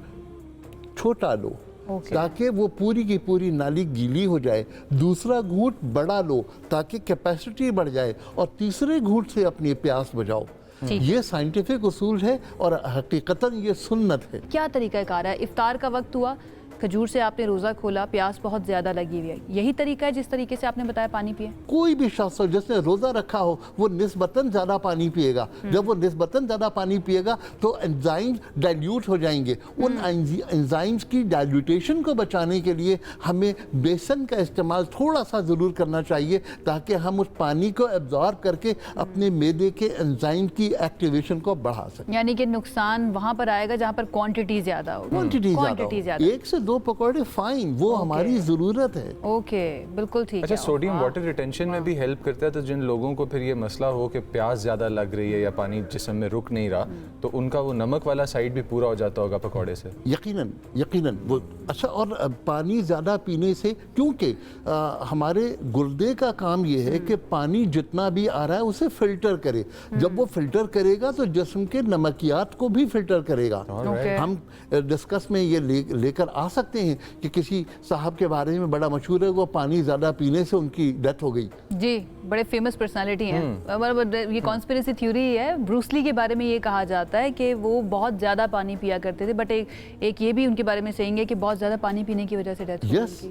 छोटा लो ताकि वो पूरी की पूरी नाली गीली हो जाए, दूसरा घूंट बड़ा लो ताकि कैपेसिटी बढ़ जाए, और तीसरे घूंट से अपनी प्यास बुझाओ। ये साइंटिफिक उसूल है और हकीकतन ये सुन्नत है। क्या तरीक़ाकार है? इफ्तार का वक्त हुआ, खजूर से आपने रोज़ा खोला, प्यास बहुत ज़्यादा लगी हुई है, यही तरीका है जिस तरीके से आपने बताया पानी पिए? कोई भी शख्स हो जिसने रोज़ा रखा हो वो निस्बतन ज़्यादा पानी पिएगा। जब वो निस्बतन ज़्यादा पानी पिएगा तो एंजाइम्स डाइल्यूट हो जाएंगे। उन एंजाइम्स की डाइल्यूटेशन को बचाने के लिए हमें बेसन का इस्तेमाल थोड़ा सा ज़रूर करना चाहिए ताकि हम उस पानी को एब्जॉर्ब करके अपने मैदे के एंजाइम की एक्टिवेशन को बढ़ा सकें। यानी कि नुकसान वहाँ पर आएगा जहाँ पर क्वांटिटी ज़्यादा होगी। क्वांटिटी ज़्यादा, एक से 2 पकौड़े फाइन, वो हमारी ज़रूरत है। ओके, बिल्कुल ठीक है। अच्छा, सोडियम वाटर रिटेंशन में भी हेल्प करता है, तो जिन लोगों को फिर ये मसला हो कि प्यास ज़्यादा लग रही है या पानी जिस्म में रुक नहीं रहा, तो उनका वो नमक वाला साइड भी पूरा हो जाता होगा पकौड़े से। यकीनन यकीनन वो अच्छा। और पानी ज़्यादा पीने से, क्योंकि हमारे गुर्दे का काम ये है कि पानी जितना भी आ रहा है उसे फिल्टर करे। जब वो फिल्टर करेगा तो जिस्म के नमकियात को भी फिल्टर करेगा। हम डिस्कस में ये लेकर आ सकते हैं कि किसी साहब के बारे में बड़ा मशहूर है, वो पानी ज़्यादा पीने से उनकी डेथ हो गई। जी, बड़े फेमस पर्सनालिटी हैं। ये कॉन्स्पिरेसी थ्योरी है। ब्रूस ली के बारे में ये कहा जाता है कि वो बहुत ज़्यादा पानी पिया करते थे, बट एक ये भी उनके बारे में सही है कि बहुत ज़्यादा पानी पीने की वजह से डेथ हो गई। यस,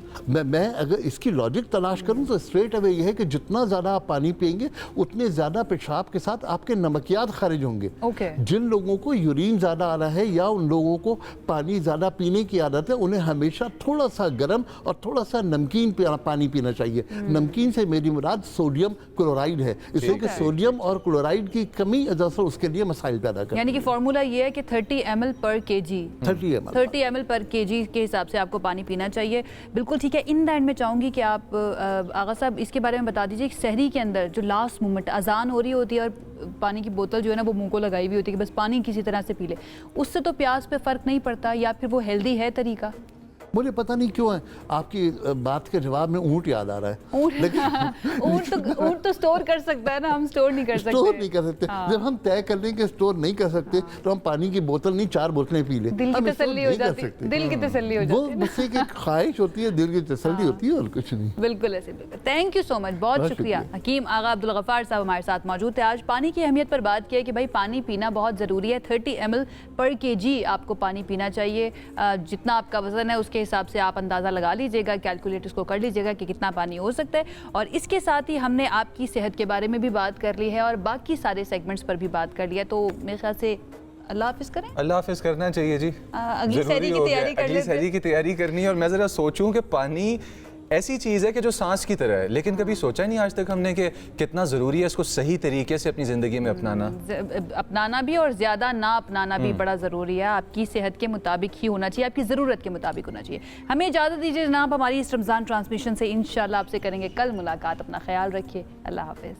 मैं अगर इसकी लॉजिक तलाश करूं तो स्ट्रेट अवे ये है कि जितना ज़्यादा आप पानी पिएंगे उतने ज़्यादा पेशाब के साथ आपके नमकियात खारिज होंगे। जिन लोगों को यूरिन ज़्यादा आ रहा है या उन लोगों को पानी ज़्यादा पीने की आदत है, उन्हें हमें हमेशा थोड़ा सा गर्म और थोड़ा सा नमकीन पानी पीना चाहिए। नमकीन से मेरी मुराद सोडियम क्लोराइड है, इसलिए कि सोडियम और क्लोराइड की कमी दरअसल उसके लिए मसाइल पैदा करती है। यानी कि फॉर्मूला ये है कि 30 ml पर kg 30 ml पर kg के हिसाब से आपको पानी पीना चाहिए। बिल्कुल ठीक है। इन द एंड में चाहूँगी कि आप आगा साहब इसके बारे में बता दीजिए कि सहरी के अंदर जो लास्ट मोमेंट अजान हो रही होती है और पानी की बोतल जो है ना वो मुंह को लगाई हुई होती है कि बस पानी किसी तरह से पी ले, उससे तो प्यास पे फ़र्क नहीं पड़ता, या फिर वो हेल्दी है तरीका? मुझे पता नहीं क्यों है आपकी बात के जवाब में ऊँट याद आ रहा है। ऊँट तो स्टोर कर सकता है ना, हम स्टोर नहीं कर सकते। स्टोर नहीं कर सकते। जब हम तय कर लें कि स्टोर नहीं कर सकते तो हम पानी की बोतल नहीं 4 बोतलें पी लें। दिल की तसल्ली हो जाती है, दिल की तसल्ली हो जाती है। वो मुझसे की ख्वाहिश होती है, दिल की तसल्ली होती है और कुछ नहीं। बिल्कुल ऐसे। बिल्कुल। थैंक यू सो मच, बहुत शुक्रिया। हकीम आगा अब्दुल गफ्फार साहब हमारे साथ मौजूद थे। आज पानी की अहमियत पर बात की है कि भाई पानी पीना बहुत ज़रूरी है। 30 ml पर kg आपको पानी पीना चाहिए। जितना आपका वजन है उसके हिसाब से आप अंदाज़ा लगा लीजिएगा, कैलकुलेट उसको कर लीजिएगा कि कितना पानी हो सकता है। और इसके साथ ही हमने आपकी सेहत के बारे में भी बात कर ली है और बाकी सारे सेगमेंट्स पर भी बात कर लिया। तो मेरे ख्याल से अल्लाह हाफिज़ करें। अल्लाह हाफिज़ करना चाहिए जी। अगली सहरी की तैयारी कर अगली सहरी की तैयारी करनी है। और मैं ज़रा सोचूं कि पानी ऐसी चीज़ है कि जो सांस की तरह है, लेकिन कभी सोचा नहीं आज तक हमने कि कितना ज़रूरी है इसको सही तरीके से अपनी ज़िंदगी में अपनाना भी और ज़्यादा ना अपनाना भी बड़ा ज़रूरी है। आपकी सेहत के मुताबिक ही होना चाहिए, आपकी ज़रूरत के मुताबिक होना चाहिए। हमें इजाज़त दीजिए जनाब, हमारी इस रमज़ान ट्रांसमिशन से इंशाल्लाह आपसे करेंगे कल मुलाकात। अपना ख्याल रखिए। अल्लाह हाफिज़।